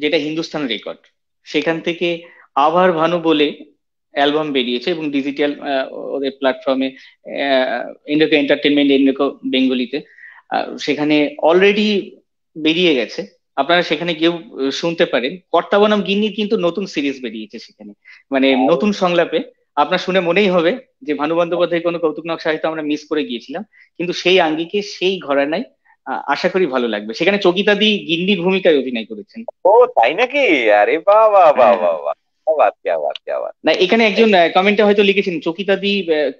যেটা হিন্দুস্তান রেকর্ড, সেখান থেকে আভার ভানু বলে অ্যালবাম বেরিয়েছে এবং ডিজিটাল ওদের প্ল্যাটফর্মে, এনরেকো এন্টারটেনমেন্ট, এনরেকো বেঙ্গলিতে সেখানে অলরেডি বেরিয়ে গেছে। আপনারা সেখানে গিয়েও শুনতে পারেন। কর্তা বনাম গিন্নির কিন্তু নতুন সিরিজ বেরিয়েছে সেখানে, মানে নতুন সংলাপে। আপনার শুনে মনেই হবে যে ভানু বন্দ্যোপাধ্যায় কোনো কৌতুক নকশা হয়তো আমরা মিস করে গিয়েছিলাম, কিন্তু সেই আঙ্গিকে সেই ঘরানায় আশা করি ভালো লাগবে। সেখানে চকিতাদি গিন্নির ভূমিকায় অভিনয় করেছেন। ও তাই নাকি? আরে বাহ বাহ বাহ হ্যাঁ, হ্যাঁ। বাহ বাহ, क्या बात क्या बात क्या बात। না, এখানে একজন কমেন্টে হয়তো লিখেছেন চকিতাদি,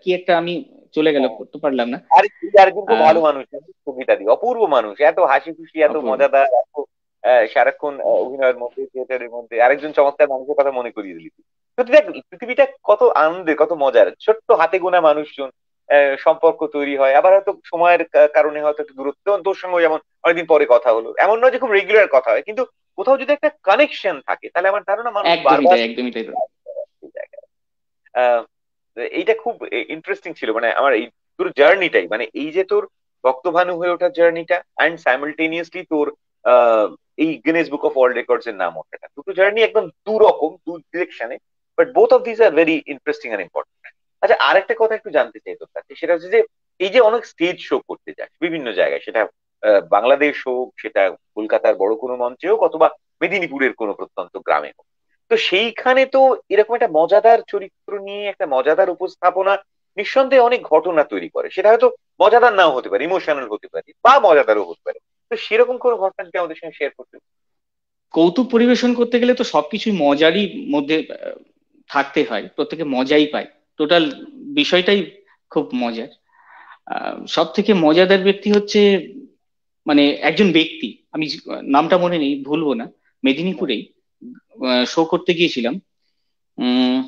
কি একটা, আমি চলে গেল, করতে পারলাম না। আরে তুই আরেকজন খুব আহ ভালো মানুষ, সুমিতা দি অপূর্ব মানুষ, এত হাসি খুশি, এত অপূর্ব। মজাদার, এত সারাক্ষণ অভিনয়ের মধ্যে, থিয়েটারের মধ্যে আরেকজন চমৎকার মানুষের কথা মনে করিয়ে দিলি তুই। সত্যি দেখ, পৃথিবীটা কত আনন্দের, কত মজার, ছোট্ট হাতে গোনা মানুষজন সম্পর্ক তৈরি হয়, আবার হয়তো সময়ের কারণে হয়তো একটু দূরত্ব, যেমন তোর সঙ্গে যেমন অনেকদিন পরে কথা হলো, এমন নয় যে খুব রেগুলার কথা হয়, কিন্তু কোথাও যদি একটা কানেকশন থাকে তাহলে আমার ধারণা মানুষ একদমই বারবার তাই, একদমই তাই। সেই জায়গায়। আহ, এইটা খুব ইন্টারেস্টিং ছিল, মানে আমার এই তোর জার্নিটাই, মানে এই যে তোর ভক্তভানু হয়ে ওঠার জার্নিটা, অ্যান্ড সাইমালটেনিয়াসলি তোর আহ, এই Guinness Book of World Records এর নাম ওঠাটা, দুটো জার্নি একদম দু রকম, দু ডিরেকশনে, but both of this are very interesting and important. আচ্ছা, আরেকটা কথা একটু জানতে চাই তোর কাছে, সেটা হচ্ছে যে এই যে অনেক স্টেজ শো করতে যাস বিভিন্ন জায়গায়, সেটা বাংলাদেশ হোক, সেটা কলকাতার বড় কোনো মঞ্চে হোক, অথবা মেদিনীপুরের কোনো প্রত্যন্ত গ্রামে হোক, তো সেইখানে তো এরকম একটা মজাদার চরিত্র নিয়ে একটা মজাদার উপস্থাপনা নিঃসন্দেহে অনেক ঘটনা তৈরি করে। সেটা হয়তো মজাদার নাও হতে পারে, ইমোশনাল হতে পারে, বা মজাদারও হতে পারে। তো সেরকম কোনো ঘটনা যদি আমাদের সঙ্গে শেয়ার করতে। কৌতুক পরিবেশন করতে গেলে তো সবকিছুই মজারই মধ্যে থাকতে হয়, প্রত্যেকে মজাই পায়। টোটাল বিষয়টাই খুব মজার। সব থেকে মজাদার ব্যক্তি হচ্ছে, মানে একজন ব্যক্তি, আমি নামটা মনে নেই, ভুলবো না, মেদিনীপুরেই শো করতে গিয়েছিলাম। উম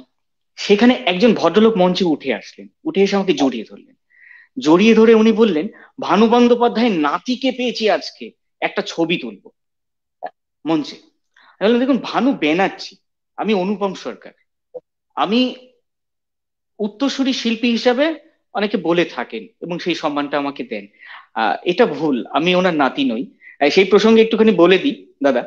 সেখানে একজন ভদ্রলোক মঞ্চে উঠে আসলেন, উঠে এসে আমাকে জড়িয়ে ধরলেন। জড়িয়ে ধরে উনি বললেন, ভানু বন্দ্যোপাধ্যায়ের নাতিকে পেয়েছি আজকে, একটা ছবি তুলবো মঞ্চে। আমি বললাম, দেখুন ভানু ব্যানার্জি, আমি অনুপম সরকার, আমি উত্তরসূরি শিল্পী হিসাবে অনেকে বলে থাকেন এবং সেই সম্মানটা আমাকে দেন। এটা ভুল, আমি ওনার নাতি নই। সেই প্রসঙ্গে একটুখানি বলে দিই দাদা,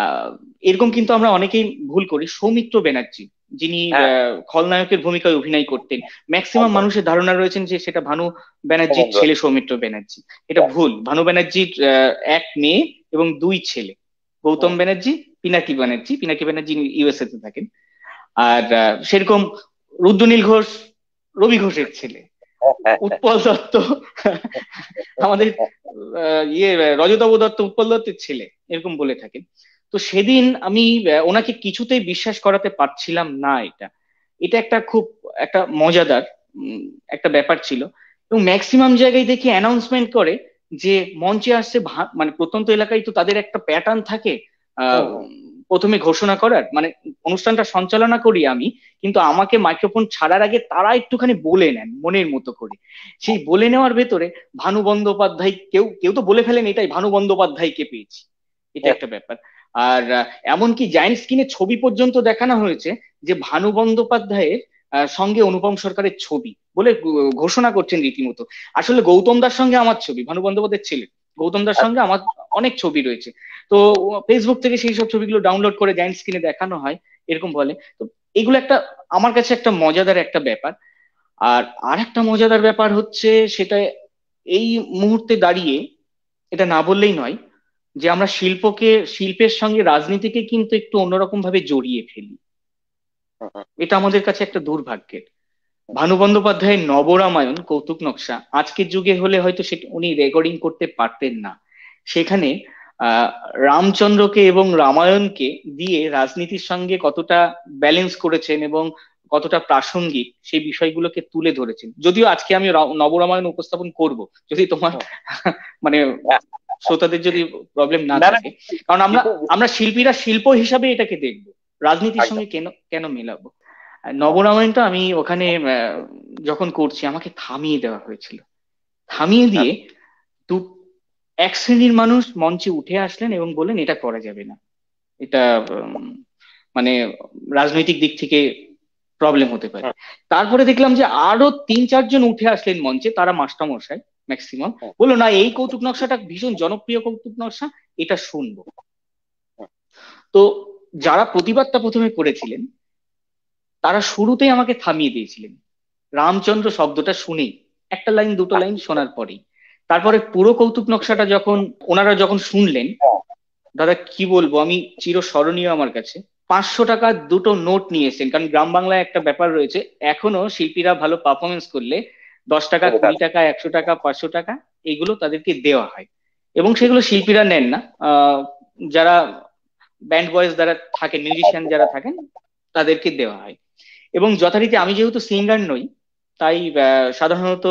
আহ, এরকম কিন্তু আমরা অনেকেই ভুল করি। সৌমিত্র ব্যানার্জি, যিনি হ্যাঁ, খলনায়কের ভূমিকায় অভিনয় করতেন, ম্যাক্সিমাম একদম মানুষের ধারণা রয়েছেন যে সেটা ভানু ব্যানার্জির সম্বন্ধ। ছেলে সৌমিত্র ব্যানার্জি। এটা ভুল। ভানু ব্যানার্জির এক মেয়ে এবং দুই ছেলে, গৌতম হুম, ব্যানার্জি, পিনাকি ব্যানার্জি। পিনাকি ব্যানার্জি ইউএসএ তে থাকেন। আর সেরকম রুদ্রনীল ঘোষ রবি ঘোষের ছেলে, হ্যাঁ, হ্যাঁ, উৎপল দত্ত আমাদের ইয়ে রজতাভ দত্ত উৎপল দত্তের ছেলে, এরকম বলে থাকেন। তো সেদিন আমি ওনাকে কিছুতেই বিশ্বাস করাতে পারছিলাম না। এটা এটা একটা খুব একটা মজাদার একটা ব্যাপার ছিল। এবং ম্যাক্সিমাম জায়গায় দেখি অ্যানাউন্সমেন্ট করে যে মঞ্চে আসছে মানে প্রত্যন্ত এলাকায় তো তাদের একটা প্যাটার্ন থাকে, আহ হুম, হুম, প্রথমে ঘোষণা করার, মানে অনুষ্ঠানটা সঞ্চালনা করি আমি, কিন্তু আমাকে মাইক্রোফোন ছাড়ার আগে তারা একটুখানি বলে নেন মনের মতো করে। সেই বলে নেওয়ার ভেতরে ভানু বন্দ্যোপাধ্যায়, কেউ কেউ তো বলে ফেলেন এটাই, ভানু বন্দ্যোপাধ্যায়কে পেয়েছি, এটা হ্যাঁ, একটা ব্যাপার। আর এমনকি জায়ান্ট স্ক্রিনে ছবি পর্যন্ত দেখানো হয়েছে যে ভানু বন্দ্যোপাধ্যায়ের সঙ্গে অনুপম সরকারের ছবি বলে ঘোষণা করছেন রীতিমতো। আসলে গৌতম দার সঙ্গে আমার ছবি, ভানু বন্দ্যোপাধ্যায়ের ছেলে গৌতম দার সঙ্গে আমার অনেক ছবি রয়েছে। তো ফেসবুক থেকে সেই সব ছবিগুলো ডাউনলোড করে জায়ান্ট স্ক্রিনে দেখানো হয়, এরকম বলে। তো এগুলো একটা আমার কাছে একটা মজাদার একটা ব্যাপার। আর আরেকটা মজাদার ব্যাপার হচ্ছে, সেটা এই মুহূর্তে দাঁড়িয়ে এটা না বললেই নয়, যে আমরা শিল্পের সঙ্গে রাজনীতিকে কিন্তু একটু অন্যরকম ভাবে জড়িয়ে ফেলি। হুম, হুম, এটা আমাদের কাছে একটা দুর্ভাগ্যের। ভানু বন্দ্যোপাধ্যায়ের নবরামায়ণ কৌতুক নকশা আজকের যুগে হলে হয়তো সেটা উনি রেকর্ডিং করতে পারতেন না। সেখানে আহ রামচন্দ্রকে এবং রামায়ণকে দিয়ে রাজনীতির সঙ্গে কতটা ব্যালেন্স করেছেন এবং কতটা প্রাসঙ্গিক সেই বিষয়গুলোকে তুলে ধরেছেন। যদিও আজকে আমি নবরামায়ণ উপস্থাপন করব, যদি তোমার হুম। মানে হ্যাঁ, শ্রোতাদের যদি প্রবলেম না না না, থাকে। কারণ আমরা কিন্তু আমরা শিল্পীরা শিল্প হিসাবে এটাকে দেখবো, রাজনীতির একদম। সঙ্গে কেন কেন মেলাবো। আর হ্যাঁ, নবরামায়ণটা আমি ওখানে যখন করছি আমাকে থামিয়ে দেওয়া হয়েছিল। থামিয়ে দিয়ে আচ্ছা, দু এক শ্রেণীর মানুষ মঞ্চে উঠে আসলেন এবং বললেন এটা করা যাবে না, এটা মানে রাজনৈতিক দিক থেকে প্রবলেম হতে পারে। তারপরে দেখলাম যে আরো 3-4 জন উঠে আসলেন মঞ্চে, তারা মাস্টারমশাই ম্যাক্সিমাম, বললো না এই কৌতুক নকশাটা ভীষণ জনপ্রিয় কৌতুক নকশা, এটা শুনবো। তো যারা প্রতিবাদটা প্রথমে করেছিলেন তারা শুরুতেই আমাকে থামিয়ে দিয়েছিলেন রামচন্দ্র শব্দটা শুনেই, একটা লাইন দুটো লাইন শোনার পরেই। তারপরে পুরো কৌতুক নকশাটা যখন ওনারা যখন শুনলেন, দাদা কি বলবো, আমি চিরস্মরণীয় আমার কাছে। 500 টাকার দুটো নোট নিয়ে এসেছেন, কারণ গ্রাম বাংলায় একটা ব্যাপার রয়েছে, এখনো শিল্পীরা ভালো পারফরমেন্স করলে 10 টাকা, 20 টাকা, 100 টাকা, 500 টাকা এগুলো তাদেরকে দেওয়া হয়, এবং সেগুলো শিল্পীরা নেন না। যারা ব্যান্ড বয়েজ যারা থাকেন, মিউজিশিয়ান যারা থাকেন, তাদেরকে দেওয়া হয়। এবং যথারীতি আমি যেহেতু সিঙ্গার নই, তাই সাধারণত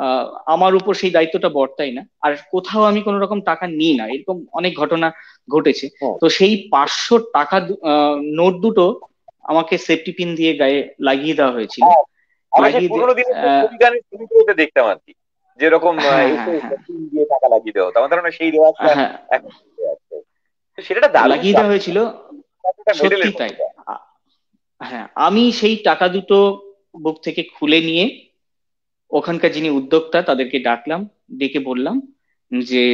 আহ, আমার উপর সেই দায়িত্বটা বর্তায় না, আর কোথাও আমি কোনো রকম টাকা নিই না, এরকম অনেক ঘটনা ঘটেছে। তো সেই 500 টাকা নোট দুটো আমাকে সেফটি পিন দিয়ে গায়ে লাগিয়ে দেওয়া হয়েছিল। আমরা সেই লাগিয়ে পুরোনো দিনের ছবি গানের ছবিগুলোতে দেখতাম আর কি, যেরকম হ্যাঁ এসে হ্যাঁ হ্যাঁ পিন দিয়ে টাকা লাগিয়ে দেওয়া হতো। আমার ধারণা সেই রেওয়াজটা হ্যাঁ এখন চলে আসছে। তো সেটা একটা দারুণ লাগিয়ে দেওয়া হয়েছিল, সত্যি মেডেলের মতো। তাই। হ্যাঁ, আমি সেই টাকা দুটো বুক থেকে খুলে নিয়ে ওখানকার যিনি উদ্যোক্তা তাদেরকে ডাকলাম, ডেকে বললাম যে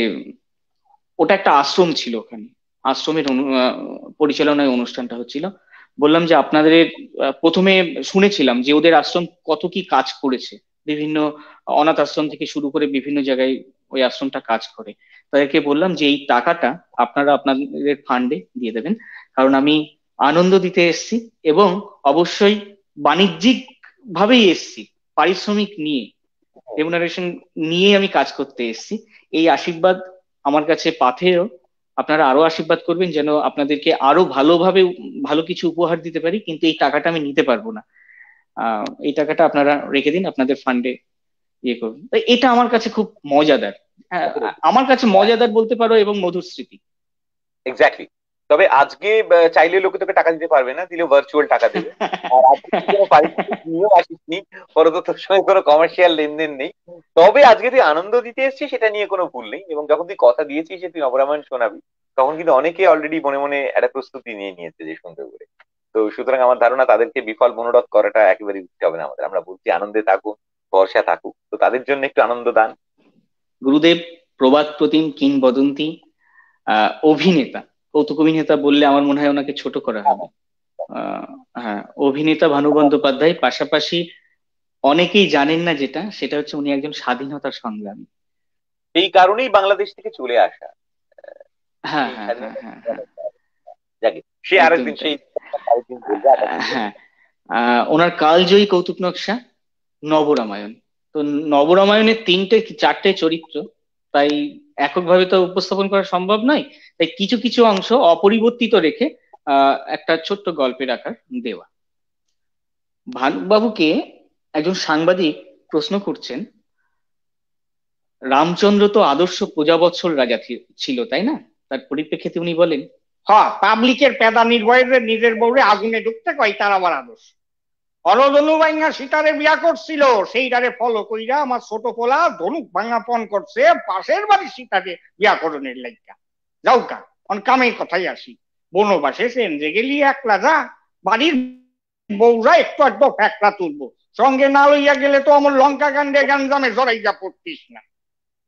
ওটা একটা আশ্রম ছিল, ওখানে আশ্রমের পরিচালনায় অনুষ্ঠানটা হচ্ছিল। বললাম যে আপনাদের প্রথমে শুনেছিলাম যে ওদের আশ্রম কত কি কাজ করেছে, বিভিন্ন অনাথ আশ্রম থেকে শুরু করে বিভিন্ন জায়গায় ওই আশ্রমটা কাজ করে। তাদেরকে বললাম যে এই টাকাটা আপনারা আপনাদের ফান্ডে দিয়ে দেবেন, কারণ আমি আনন্দ দিতে এসেছি, এবং অবশ্যই বাণিজ্যিক ভাবেই এসেছি, পারিশ্রমিক নিয়ে, রেমুনারেশন নিয়ে আমি কাজ করতে এসেছি। এই আশীর্বাদ আমার কাছে পাথেয়, আপনারা আরো আশীর্বাদ করবেন যেন আপনাদেরকে আরো ভালোভাবে ভালো কিছু উপহার দিতে পারি, কিন্তু এই টাকাটা আমি নিতে পারবো না। এই টাকাটা আপনারা রেখে দিন, আপনাদের ফান্ডে ইয়ে করুন। তো এটা আমার কাছে খুব মজাদার। হ্যাঁ, আমার কাছে মজাদার বলতে পারো, এবং মধুর স্মৃতি। এক্স্যাক্টলি। তবে আজকে চাইলে লোকে তোকে টাকা দিতে পারবে না, দিলেও ভার্চুয়াল টাকা দেবে। আর আজকে তুই কোনো পারিশ্রমিক নিয়েও আসিসনি, ফলত তোর সঙ্গে কোনো কমার্শিয়াল লেনদেন নেই। তবে আজকে তুই আনন্দ দিতে এসেছিস, সেটা নিয়ে কোনো ভুল নেই। এবং যখন তুই কথা দিয়েছিস যে তুই নবরামায়ণ শোনাবি, তখন কিন্তু অনেকে অলরেডি মনে মনে একটা প্রস্তুতি নিয়ে নিয়েছে যে শুনবে বলে। তো সুতরাং আমার ধারণা তাদেরকে বিফল মনোরথ করাটা একেবারে উচিত হবে না আমাদের। আমরা বলছি আনন্দে থাকুক, ভরসা থাকুক, তো তাদের জন্য একটু আনন্দ দান। গুরুদেব প্রবাদ প্রতিম কিংবদন্তি অভিনেতা, কৌতুক অভিনেতা বললে আমার মনে হয় ওনাকে ছোট করা হবে। আহ হ্যাঁ, অভিনেতা ভানু বন্দ্যোপাধ্যায়, পাশাপাশি অনেকেই জানেন না যেটা, সেটা হচ্ছে উনি একজন স্বাধীনতা সংগ্রামী। সেই কারণেই বাংলাদেশ থেকে চলে আসা। হ্যাঁ সেই হ্যাঁ হ্যাঁ স্বাধীনতা হ্যাঁ হ্যাঁ, যাকে সে একদমই আরেকদিন, তাই। সেই আরেকদিন বলবে, আরেকদিন বলবে। হ্যাঁ, ওনার কালজয়ী কৌতুক নকশা নবরামায়ণ। তো নবরামায়ণের 3-4টে চরিত্র, তাই এককভাবে তো উপস্থাপন করা সম্ভব নয়, তাই কিছু কিছু অংশ অপরিবর্তিত রেখে একটা ছোট্ট গল্পের আকার দেওয়া। ভানুবাবুকে একজন সাংবাদিক প্রশ্ন করছেন, রামচন্দ্র তো আদর্শ প্রজাবৎসল রাজা ছিল তাই না? তার পরিপ্রেক্ষিতে উনি বলেন, হ্যাঁ, পাবলিকের পেদা নির্ভয়ে নিজের বউরে আগুনে ঢুকতে কয় তার আবার আদর্শ। হরধনু ভাঙা সীতারে বিয়া করছিল, সেইটারে ফলো কইরা আমার ছোট পোলা ধনুক ভাঙা পণ করছে পাশের বাড়ির সীতাকে বিয়া করণের লাইগা। যাও কা অন কামের কথাই আসি। বনবাসে সেন্দ্রে গেলি একলা যা, বাড়ির বউরা একটু একটু ফ্যাকড়া তুলবো, সঙ্গে না লইয়া গেলে তো আমার লঙ্কা কাণ্ডে গাঞ্জামে জড়াইয়া পড়তিস না।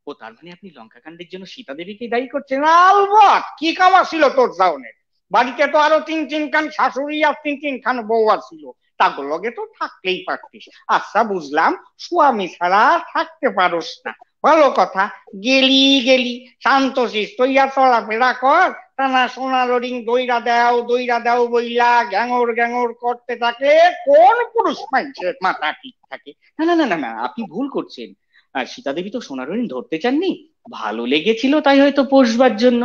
ও তার মানে আপনি লঙ্কা কাণ্ডের জন্য সীতা দেবীকে দায়ী করছেন? আলবৎ, কি কামা ছিল তোর জাউনের? বাড়িতে তো আরো 3-3 খান শাশুড়ি আর 3-3 খান বউ ছিল, তাগুলো লগে তো থাকতেই পারতিস। আচ্ছা বুঝলাম, স্বামী ছাড়া থাকতে পারোস না, ভালো কথা। গেলি গেলি, শান্ত শিষ্ট ইয়া চলাফেরা কর, তা না সোনার রিং দইরা দাও বইলা গ্যাঙর গ্যাঙর করতে থাকে। কোন পুরুষ মানুষের মাথা ঠিক থাকে? না না না না না, আপনি ভুল করছেন। আর সীতা দেবী তো সোনার হরিণ ধরতে চাননি, ভালো লেগেছিল তাই হয়তো পোষবার জন্য।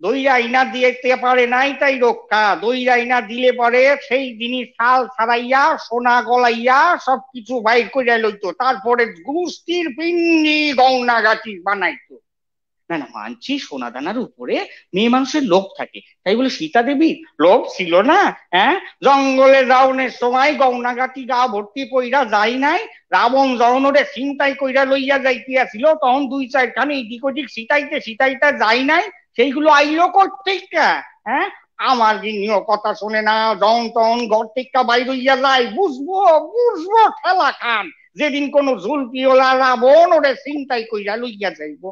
দই রাইনা দিতে পারে নাই তাই রক্ষা, দই রাইনা দিলে পরে সেই দিনই ছাল ছাড়াইয়া সোনা গলাইয়া সবকিছু বাইর করে লইতো, তারপরে গুস্তির পিন্ডি গয়না গাটি বানাইতো। না না, মানছি সোনা দানার উপরে মেয়ে মানুষের লোভ থাকে, তাই বলে সীতা দেবীর লোভ ছিল না? হ্যাঁ, জঙ্গলে রাবণের সময় গৌনাগাটি গা ভর্তি কইরা যাই নাই? রাবণ জনরে চিন্তাই কইরা লইয়া যাইতিয়াছিল, তখন 2-4 খানি এদিক ওদিক সিটাইতে সিটাইতে যাই নাই? সেইগুলো আইলো করতে? হ্যাঁ, আমার গিন্নিও কথা শুনে না, জন তন ঘর থেকে বাইর হইয়া যায়। বুঝবো বুঝবো ঠেলা খান, যেদিন কোন ঝুলপিওলা রাবণ ওরে চিন্তাই কইরা লইয়া যাইব।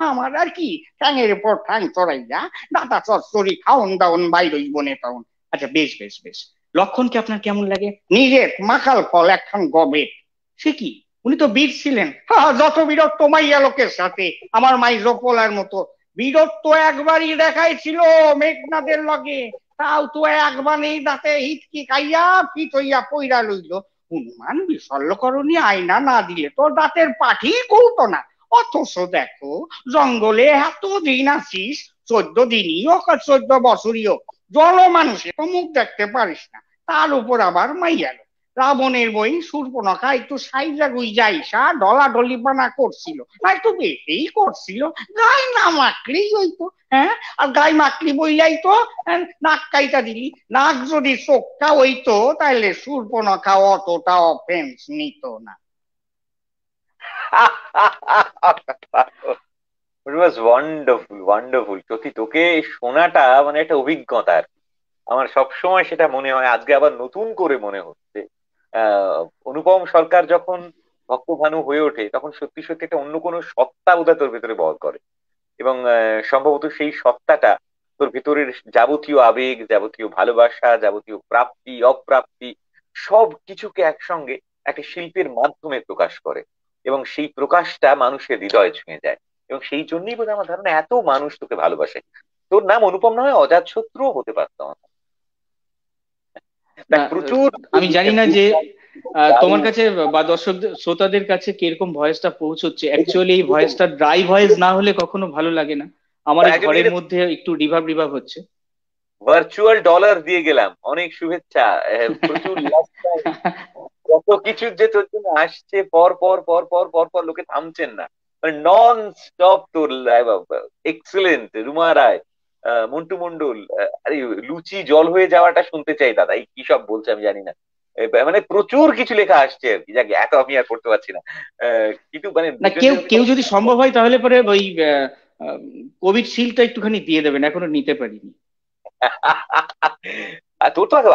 আমার আর কি, ঠ্যাঙের উপর ঠ্যাং চড়াইয়া দাদা চচ্চড়ি খাওন দাওন বাইর হইব নে তখন। আচ্ছা বেশ বেশ বেশ, লক্ষণকে আপনার কেমন লাগে? নিজের মাখাল ফল একখান গবেট। সে কি, উনি তো বীর ছিলেন। যত বীরত্ব মাইয়া লোকের সাথে, আমার মাই জোপলার মতো। বীরত্ব একবারই দেখাইছিল মেঘনাদের লগে, তাও তো একবারই দাঁতে হিটকি খাইয়া পিট হইয়া পইরা লইল। হনুমান বিশল্যকরণী আয়না না দিলে তো দাঁতের পাঠি খুলতো না। অথচ দেখো, জঙ্গলে এত দিন আছিস, 14 দিনই হোক আর 14 বছরই হোক, জনমানুষে তো মুখ দেখতে পারিস না। তার উপর আবার মাইয়া লোক। রাবণের বই শূর্পণখা একটু সাইজা গুইজা ইসা ডলাডলি পানা করছিল, না একটু বেশিই করছিল। গায়ে না মাখলেই হইতো। হ্যাঁ, আর গায়ে মাখলি বইলাই তো নাক কাইটা দিলি। নাক যদি চোখটা হইতো তাহলে শূর্পণখা অতটা অফেন্স নিত না। ইট ওয়াজ ওয়ান্ডারফুল ওয়ান্ডারফুল। সত্যি তোকে শোনাটা মানে একটা অভিজ্ঞতা আর কি। আমার সবসময় সেটা মনে হয়, আজকে আবার নতুন করে মনে হচ্ছে। অনুপম সরকার যখন ভক্তভানু হয়ে ওঠে, তখন সত্যি সত্যি একটা অন্য কোনো সত্তা বোধহয় তোর ভেতরে বল করে। এবং সম্ভবত সেই সত্তাটা তোর ভেতরের যাবতীয় আবেগ, যাবতীয় ভালোবাসা, যাবতীয় প্রাপ্তি অপ্রাপ্তি সব কিছুকে একসঙ্গে একটা শিল্পের মাধ্যমে প্রকাশ করে, এবং সেই প্রকাশটা মানুষের হৃদয় ছুঁয়ে যায়। এবং সেই জন্যই বোধহয় আমার ধারণা এত মানুষ তোকে ভালোবাসে। তোর নাম অনুপম না হয় অজাতশত্রুও হতে পারতো আমার। দেখ, প্রচুর আমি জানি না যে তোমার কাছে বা দর্শক শ্রোতাদের কাছে কিরকম ভয়েসটা পৌঁছচ্ছে। অ্যাকচুয়ালি এই ভয়েসটা ড্রাই ভয়েস না হলে কখনো ভালো লাগে না। আমার এই ঘরের মধ্যে একটু রিভার্ব রিভার্ব হচ্ছে। ভার্চুয়াল ডলার দিয়ে গেলাম, অনেক শুভেচ্ছা। প্রচুর কত কিছু যে তোর জন্য আসছে, পর পর পর পর পর পর লোকে থামছেন না, মানে নন স্টপ তোর। এক্সেলেন্ট রুমা রায়, মন্টু মন্ডল, আরে লুচি জল হয়ে যাওয়াটা শুনতে চাই দাদা, এই কি সব বলছে আমি জানি না। মানে প্রচুর কিছু লেখা আসছে আর কি, যাকে এত আমি আর পড়তে পারছি না। কিন্তু মানে না, কেউ কেউ যদি সম্ভব হয় তাহলে পরে ওই কোভিড শিল্ডটা একটুখানি দিয়ে দেবেন, এখনো নিতে পারিনি। আর তোর তো এখন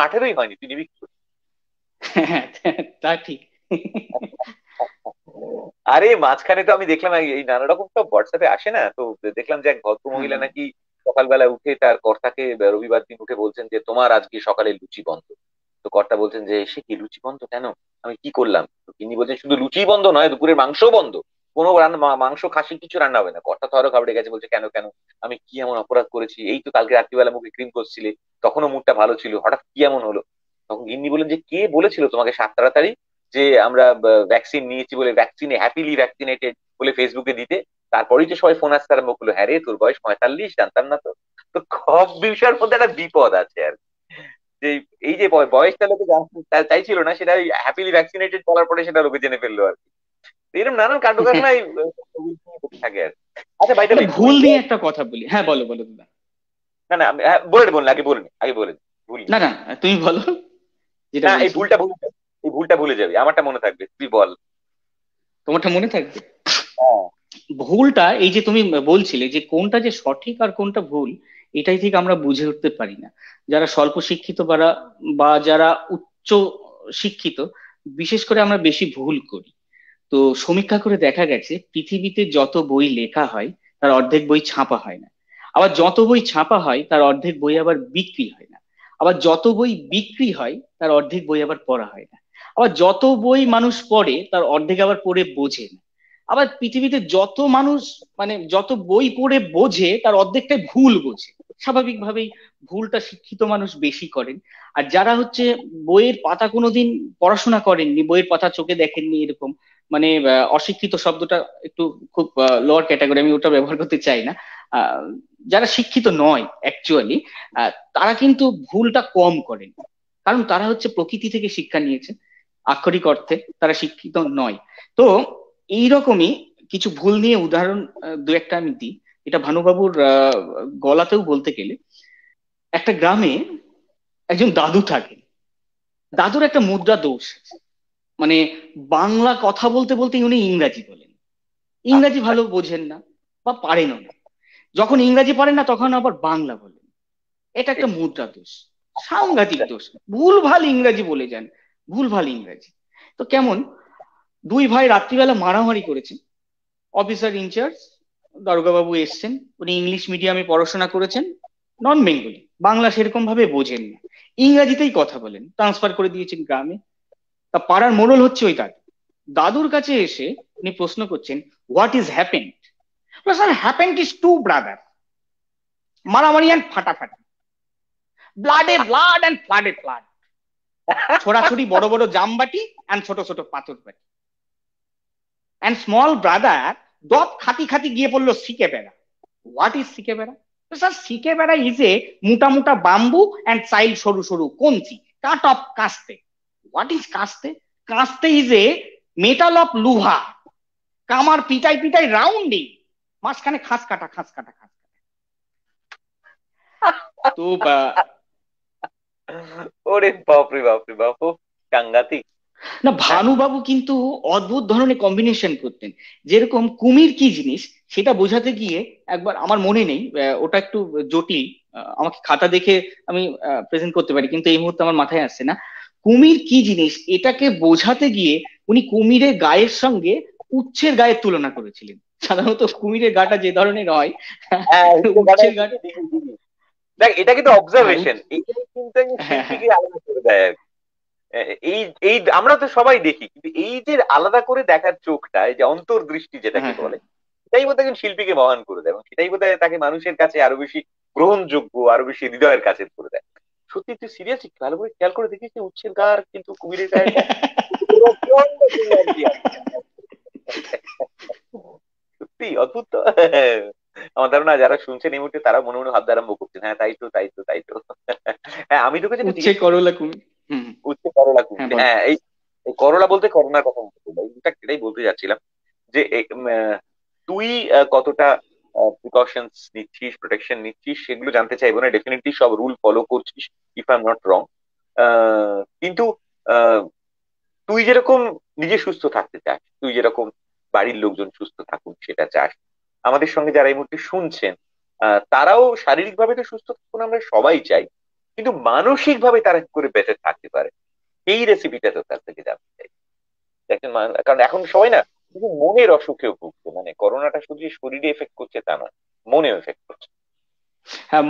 18ই হয়নি, তুই নিবি কি করে? তা ঠিক। আরে মাঝখানে তো আমি দেখলাম এই নানা রকম সব হোয়াটসঅ্যাপে আসে না তো, দেখলাম যে এক ভদ্র মহিলা নাকি সকালবেলা উঠে তার কর্তাকে রবিবার দিন উঠে বলছেন যে তোমার আজকে সকালে লুচি বন্ধ। তো কর্তা বলছেন যে সে কি লুচি বন্ধ কেন, আমি কি করলাম? তো তিনি বলছেন শুধু লুচি বন্ধ নয়, দুপুরের মাংসও বন্ধ, কোনো রান্না মাংস খাসি কিছু রান্না হবে না। কর্তা তো আরো ঘাবড়ে গেছে, বলছে কেন কেন, আমি কি এমন অপরাধ করেছি? এই তো কালকে রাত্রিবেলা মুখে ক্রিম করছিলে, তখনও মুডটা ভালো ছিল, হঠাৎ কি এমন হলো? তখন গিন্নি বলেন যে কে বলেছিল তোমাকে সাত তাড়াতাড়ি যে আমরা ভ্যাকসিন নিয়েছি বলে, ভ্যাকসিনে হ্যাপিলি ভ্যাকসিনেটেড বলে ফেসবুকে দিতে? তারপরেই যে সবাই ফোন আসতে আরম্ভ করলো, হ্যাঁ রে তোর বয়স 45, জানতাম না তো। তো সব বিষয়ের মধ্যে একটা বিপদ আছে আর কি। যে এই যে বয়সটা লোকে চাইছিল না, সেটা হ্যাপিলি ভ্যাকসিনেটেড বলার পরে সেটা লোকে জেনে ফেললো আর কি। এরকম নানান কাণ্ড কারখানায় থাকে আর কি। আচ্ছা ভাই, ভুল নিয়ে একটা কথা বলি। হ্যাঁ বলো বলো দাদা। না না, বলে বলুন, আগে বলে ভুল না না, তুমি বলো যেটা না, এই বলছো। ভুলটা ভুলে যাবে, এই ভুলটা ভুলে যাবে, আমারটা মনে থাকবে, তুই বল। তোমারটা মনে থাকবে। হ্যাঁ। ভুলটা এই যে তুমি বলছিলে যে কোনটা যে সঠিক আর কোনটা ভুল, এটাই ঠিক আমরা বুঝে উঠতে পারি না। যারা স্বল্প শিক্ষিত বা যারা উচ্চ শিক্ষিত, বিশেষ করে আমরা বেশি ভুল করি। তো সমীক্ষা করে দেখা গেছে পৃথিবীতে যত বই লেখা হয় তার অর্ধেক বই ছাপা হয় না। আবার যত বই ছাপা হয় তার অর্ধেক বই আবার বিক্রি হয় না। আবার যত বই বিক্রি হয় তার অর্ধেক বই আবার পড়া হয় না। আবার যত বই মানুষ পড়ে তার অর্ধেক আবার পড়ে বোঝে না। আবার পৃথিবীতে যত মানুষ মানে যত বই পড়ে বোঝে তার অর্ধেকটাই ভুল বোঝে। স্বাভাবিকভাবেই ভুলটা শিক্ষিত মানুষ বেশি করেন। আর যারা হচ্ছে বইয়ের পাতা কোনোদিন পড়াশোনা করেননি, বইয়ের পাতা চোখে দেখেননি, এরকম মানে অশিক্ষিত শব্দটা একটু খুব লোয়ার ক্যাটাগরি, আমি ওটা ব্যবহার করতে চাই না। আহ, যারা শিক্ষিত নয় অ্যাকচুয়ালি, তারা কিন্তু ভুলটা কম করেন, কারণ তারা হচ্ছে প্রকৃতি থেকে শিক্ষা নিয়েছে। আক্ষরিক অর্থে তারা শিক্ষিত নয়। তো এইরকমই কিছু ভুল নিয়ে উদাহরণ দু একটা আমি দিই। এটা ভানুবাবুর গলাতেও বলতে গেলে, একটা গ্রামে একজন দাদু থাকেন। দাদুর একটা মুদ্রা দোষ আছে। মানে বাংলা কথা বলতে বলতে উনি ইংরাজি বলেন, ইংরাজি ভালো বোঝেন না বা পারেনও না। যখন ইংরাজি পারেন না তখন আবার বাংলা বলেন। এটা একটা মুদ্রা দোষ, সাংঘাতিক দোষ। ভুলভাল ইংরেজি বলে যান, ভুলভাল ইংরেজি। তো কেমন দুই ভাই রাত্রিবেলা মারামারি করেছেন, অফিসার ইনচার্জ দারোগাবাবু এসছেন, উনি ইংলিশ মিডিয়ামে পড়াশোনা করেছেন, নন বেঙ্গলি, বাংলা সেরকম ভাবে বোঝেন না, ইংরাজিতেই কথা বলেন, ট্রান্সফার করে দিয়েছেন গ্রামে। তা পাড়ার মোড়ল হচ্ছে ওই দাদু। দাদুর কাছে এসে উনি প্রশ্ন করছেন, what is happened? Sir happened is to brother, মারামারি অ্যান্ড ফাটাফাটি, ব্লাডে ব্লাড অ্যান্ড ফ্লাডে ফ্লাড, ছোড়াছুড়ি বড় বড় জামবাটি অ্যান্ড ছোট ছোট পাথর বাটি, অ্যান্ড স্মল ব্রাদার দত খাতি খাতি গিয়ে পড়লো সিকে বেড়া। হোয়াট ইজ সিকে বেড়া? স্যার সিকে বেড়া ইজ এ মোটা মোটা বাম্বু অ্যান্ড চাইল্ড সরু সরু কঞ্চি, কাট অফ কাস্তে। হোয়াট ইজ কাস্তে? কাস্তে ইজ এ মেটাল অফ লুহা, কামার পিটাই পিটাই রাউন্ডিং, মাঝখানে খাস কাটা খাস কাটা খাস কাটা। তো ওরে বাপরে বাপরে বাপ, সাংঘাতিক। না, ভানুবাবু কিন্তু অদ্ভুত ধরনের কম্বিনেশন করতেন। যেরকম কুমির কি জিনিস সেটা বোঝাতে গিয়ে একবার, আমার মনে নেই, ওটা একটু জটিল, আমাকে খাতা দেখে আমি প্রেজেন্ট করতে পারি, কিন্তু এই মুহূর্তে আমার মাথায় আসছে না। কুমির কি জিনিস এটাকে বোঝাতে গিয়ে উনি কুমিরের গায়ের সঙ্গে উচ্ছের গায়ের তুলনা করেছিলেন। সাধারণত কুমিরের গাটা যে ধরনের হয়, উচ্ছের গাটা। দেখ, এটা কিন্তু অবজারভেশন, এইটাই কিন্তু শিল্পীকে আলাদা করে দেয়। এই এই আমরা তো সবাই দেখি, কিন্তু এই যে আলাদা করে দেখার চোখটা, এই যে অন্তর্দৃষ্টি যেটাকে বলে, সেটাই বোধহয় একজন শিল্পীকে মহান করে দেয়, এবং সেটাই বোধহয় তাকে মানুষের কাছে আরো বেশি গ্রহণযোগ্য, আরো বেশি হৃদয়ের কাছে করে দেয়। সত্যি তুই সিরিয়াসলি ভালো করে খেয়াল করে দেখিস উচ্ছের গার কিন্তু কুমিরের গায়ে সত্যি অদ্ভুত তো। আমার ধারণা যারা শুনছেন এই মুহূর্তে তারা মনে মনে ভাবতে আরম্ভ করছেন, হ্যাঁ তাই তো তাই তো তাই তো। হ্যাঁ, আমি তোকে যেটা উচ্ছে করলা কুমির, উচ্ছে করলা কুমির, হ্যাঁ এই করলা বলতে করোনার কথা মনে করলো, ইনফ্যাক্ট এটাই বলতে যাচ্ছিলাম যে তুই কতটা প্রিকশনস নিচ্ছিস, প্রোটেকশন নিচ্ছিস, সেগুলো জানতে চাইবো না, ডেফিনেটলি সব রুল ফলো করছিস, if I am not wrong. কিন্তু তুই যেরকম নিজে সুস্থ থাকতে চাস, তুই যেরকম বাড়ির লোকজন সুস্থ থাকুক সেটা চাস, আমাদের সঙ্গে যারা এই মুহূর্তে শুনছেন তারাও শারীরিক ভাবে তো সুস্থ থাকুন, আমরা সবাই চাই, কিন্তু মানসিক ভাবে তারা কি করে বেঁচে থাকতে পারে, এই রেসিপিটা তোর কাছ থেকে জানতে চাই। কারণ এখন সবাই না শুধু মনের অসুখেও ভুগছে, মানে করোনাটা শুধু যে শরীরে এফেক্ট করছে তা নয়, মনেও এফেক্ট করছে। হ্যাঁ,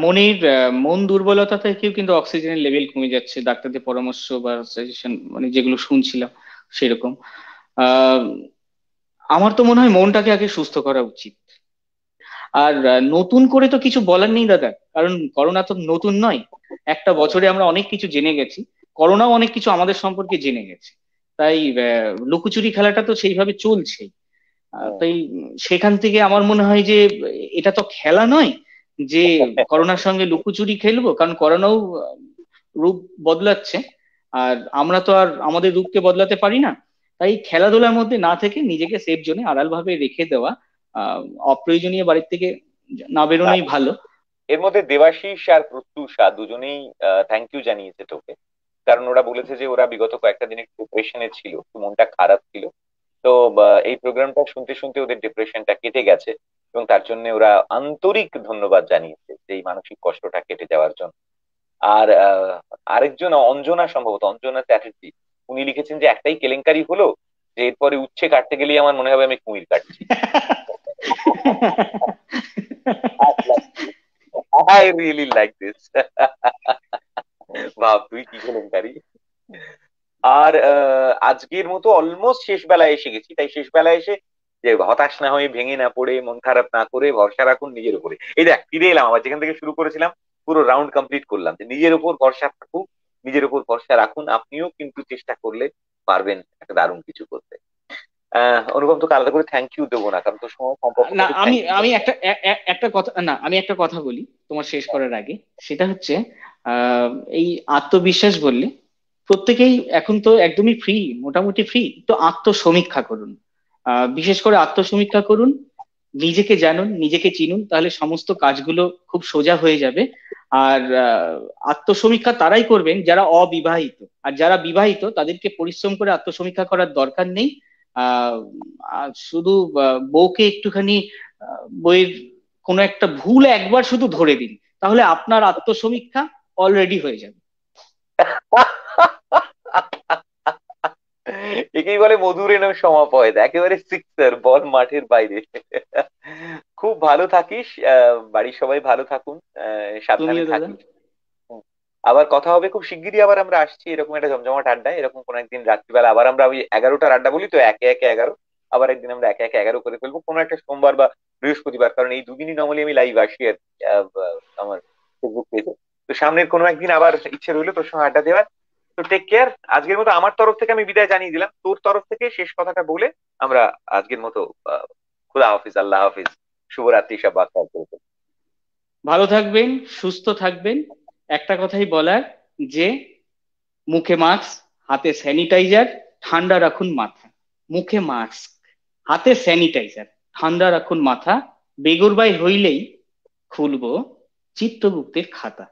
মন দুর্বলতা থেকেও কিন্তু অক্সিজেনের লেভেল কমে যাচ্ছে, ডাক্তারদের পরামর্শ বা সাজেশন মানে যেগুলো শুনছিলাম সেরকম। আহ আমার তো মনে হয় মনটাকে আগে সুস্থ করা উচিত। আর নতুন করে তো কিছু বলার নেই দাদা, কারণ করোনা তো নতুন নয়। একটা বছরে আমরা অনেক কিছু জেনে গেছি, করোনাও অনেক কিছু আমাদের সম্পর্কে জেনে গেছে। তাই লুকোচুরি খেলাটা তো সেইভাবে চলছেই। তাই সেখান থেকে আমার মনে হয় যে এটা তো খেলা নয় যে করোনার সঙ্গে লুকোচুরি খেলবো, কারণ করোনাও রূপ বদলাচ্ছে, আর আমরা তো আর আমাদের রূপকে বদলাতে পারি না। তাই খেলাধুলার মধ্যে না থেকে নিজেকে সেফ জোনে আড়াল ভাবে রেখে দেওয়া, অপ্রয়োজনীয় বাড়ির থেকে না বেরোনোই ভালো। এর মধ্যে দেবাশিস আর প্রত্যুষা দুজনেই থ্যাংক ইউ জানিয়েছে তোকে, কারণ ওরা বলেছে যে ওরা বিগত কয়েকটা দিন একটু ডিপ্রেশনে ছিল, একটু মনটা খারাপ ছিল। তো এই প্রোগ্রামটা শুনতে শুনতে ওদের ডিপ্রেশনটা কেটে গেছে, এবং তার জন্য ওরা আন্তরিক ধন্যবাদ জানিয়েছে এই মানসিক কষ্টটা কেটে যাওয়ার জন্য। আর আরেকজন অঞ্জনা, সম্ভবত অঞ্জনা চ্যাটার্জি, উনি লিখেছেন যে একটাই কেলেঙ্কারি হলো যে এরপরে উচ্ছে কাটতে গেলেই আমার মনে হবে আমি কুমির কাটছি। I really like this. ভাব তুই কি কেলেঙ্কারি। আর আজকের মতো অলমোস্ট শেষ বেলায় এসে গেছি, তাই শেষ বেলায় এসে যে হতাশ না হয়ে, ভেঙে না পড়ে, মন খারাপ না করে ভরসা রাখুন নিজের উপরে। এই দেখ ফিরে এলাম আবার যেখান থেকে শুরু করেছিলাম, পুরো রাউন্ড কমপ্লিট করলাম, যে নিজের উপর ভরসা থাকুক, নিজের উপর ভরসা রাখুন, আপনিও কিন্তু চেষ্টা করলে পারবেন একটা দারুণ কিছু করতে। অনুপম, তোকে আলাদা করে থ্যাংক ইউ দেবো না, কারণ তোর সময় সম্পর্ক না, আমি একটা কথা বলি তোমার শেষ করার আগে। সেটা হচ্ছে এই আত্মবিশ্বাস বললে প্রত্যেকেই এখন তো একদমই ফ্রি, মোটামুটি ফ্রি, তো আত্মসমীক্ষা করুন। বিশেষ করে আত্মসমীক্ষা করুন, নিজেকে জানুন, নিজেকে চিনুন, তাহলে সমস্ত কাজগুলো খুব সোজা হয়ে যাবে। আর আত্মসমীক্ষা তারাই করবেন যারা অবিবাহিত, আর যারা বিবাহিত তাদেরকে পরিশ্রম করে আত্মসমীক্ষা করার দরকার নেই। শুধু বউকে একটুখানি বইয়ের কোনো একটা ভুল একবার শুধু ধরে দিন, তাহলে আপনার আত্মসমীক্ষা অলরেডি হয়ে যাবে। একেই বলে মধুর এনো সমাপয়েদ, একেবারে সিক্সার, বল মাঠের বাইরে। খুব ভালো থাকিস, বাড়ির সবাই ভালো থাকুন, সাবধানে তুমিও দাদা। থাকিস। হুম। আবার কথা হবে খুব শিগগিরই, আবার আমরা আসছি এরকম একটা জমজমাট আড্ডায়, এরকম কোন একদিন রাত্রিবেলা আবার আমরা ওই 11টার আড্ডা বলি তো, একে একে 11, আবার একদিন আমরা একে একে 11 করে ফেলবো কোনো একটা সোমবার বা বৃহস্পতিবার, কারণ এই দুদিনই নর্মালি আমি লাইভ আসি আর কি, আমার ফেসবুক পেজে। তো সামনের কোনো একদিন আবার ইচ্ছে রইলো তোর সঙ্গে আড্ডা দেওয়ার। তো টেক কেয়ার, আজকের মতো আমার তরফ থেকে আমি বিদায় জানিয়ে দিলাম, তোর তরফ থেকে শেষ কথাটা বলে আমরা আজকের মতো খুদা হাফিজ, আল্লাহ হাফিজ, শুভরাত্রি, সব বাদ করে ফেলবো। ভালো থাকবেন, সুস্থ থাকবেন। একটা কথাই বলার, যে মুখে মাস্ক, হাতে স্যানিটাইজার, ঠান্ডা রাখুন মাথা। মুখে মাস্ক, হাতে স্যানিটাইজার, ঠান্ডা রাখুন মাথা। বেগুরবাই হইলেই খুলবো চিত্রগুপ্তের খাতা।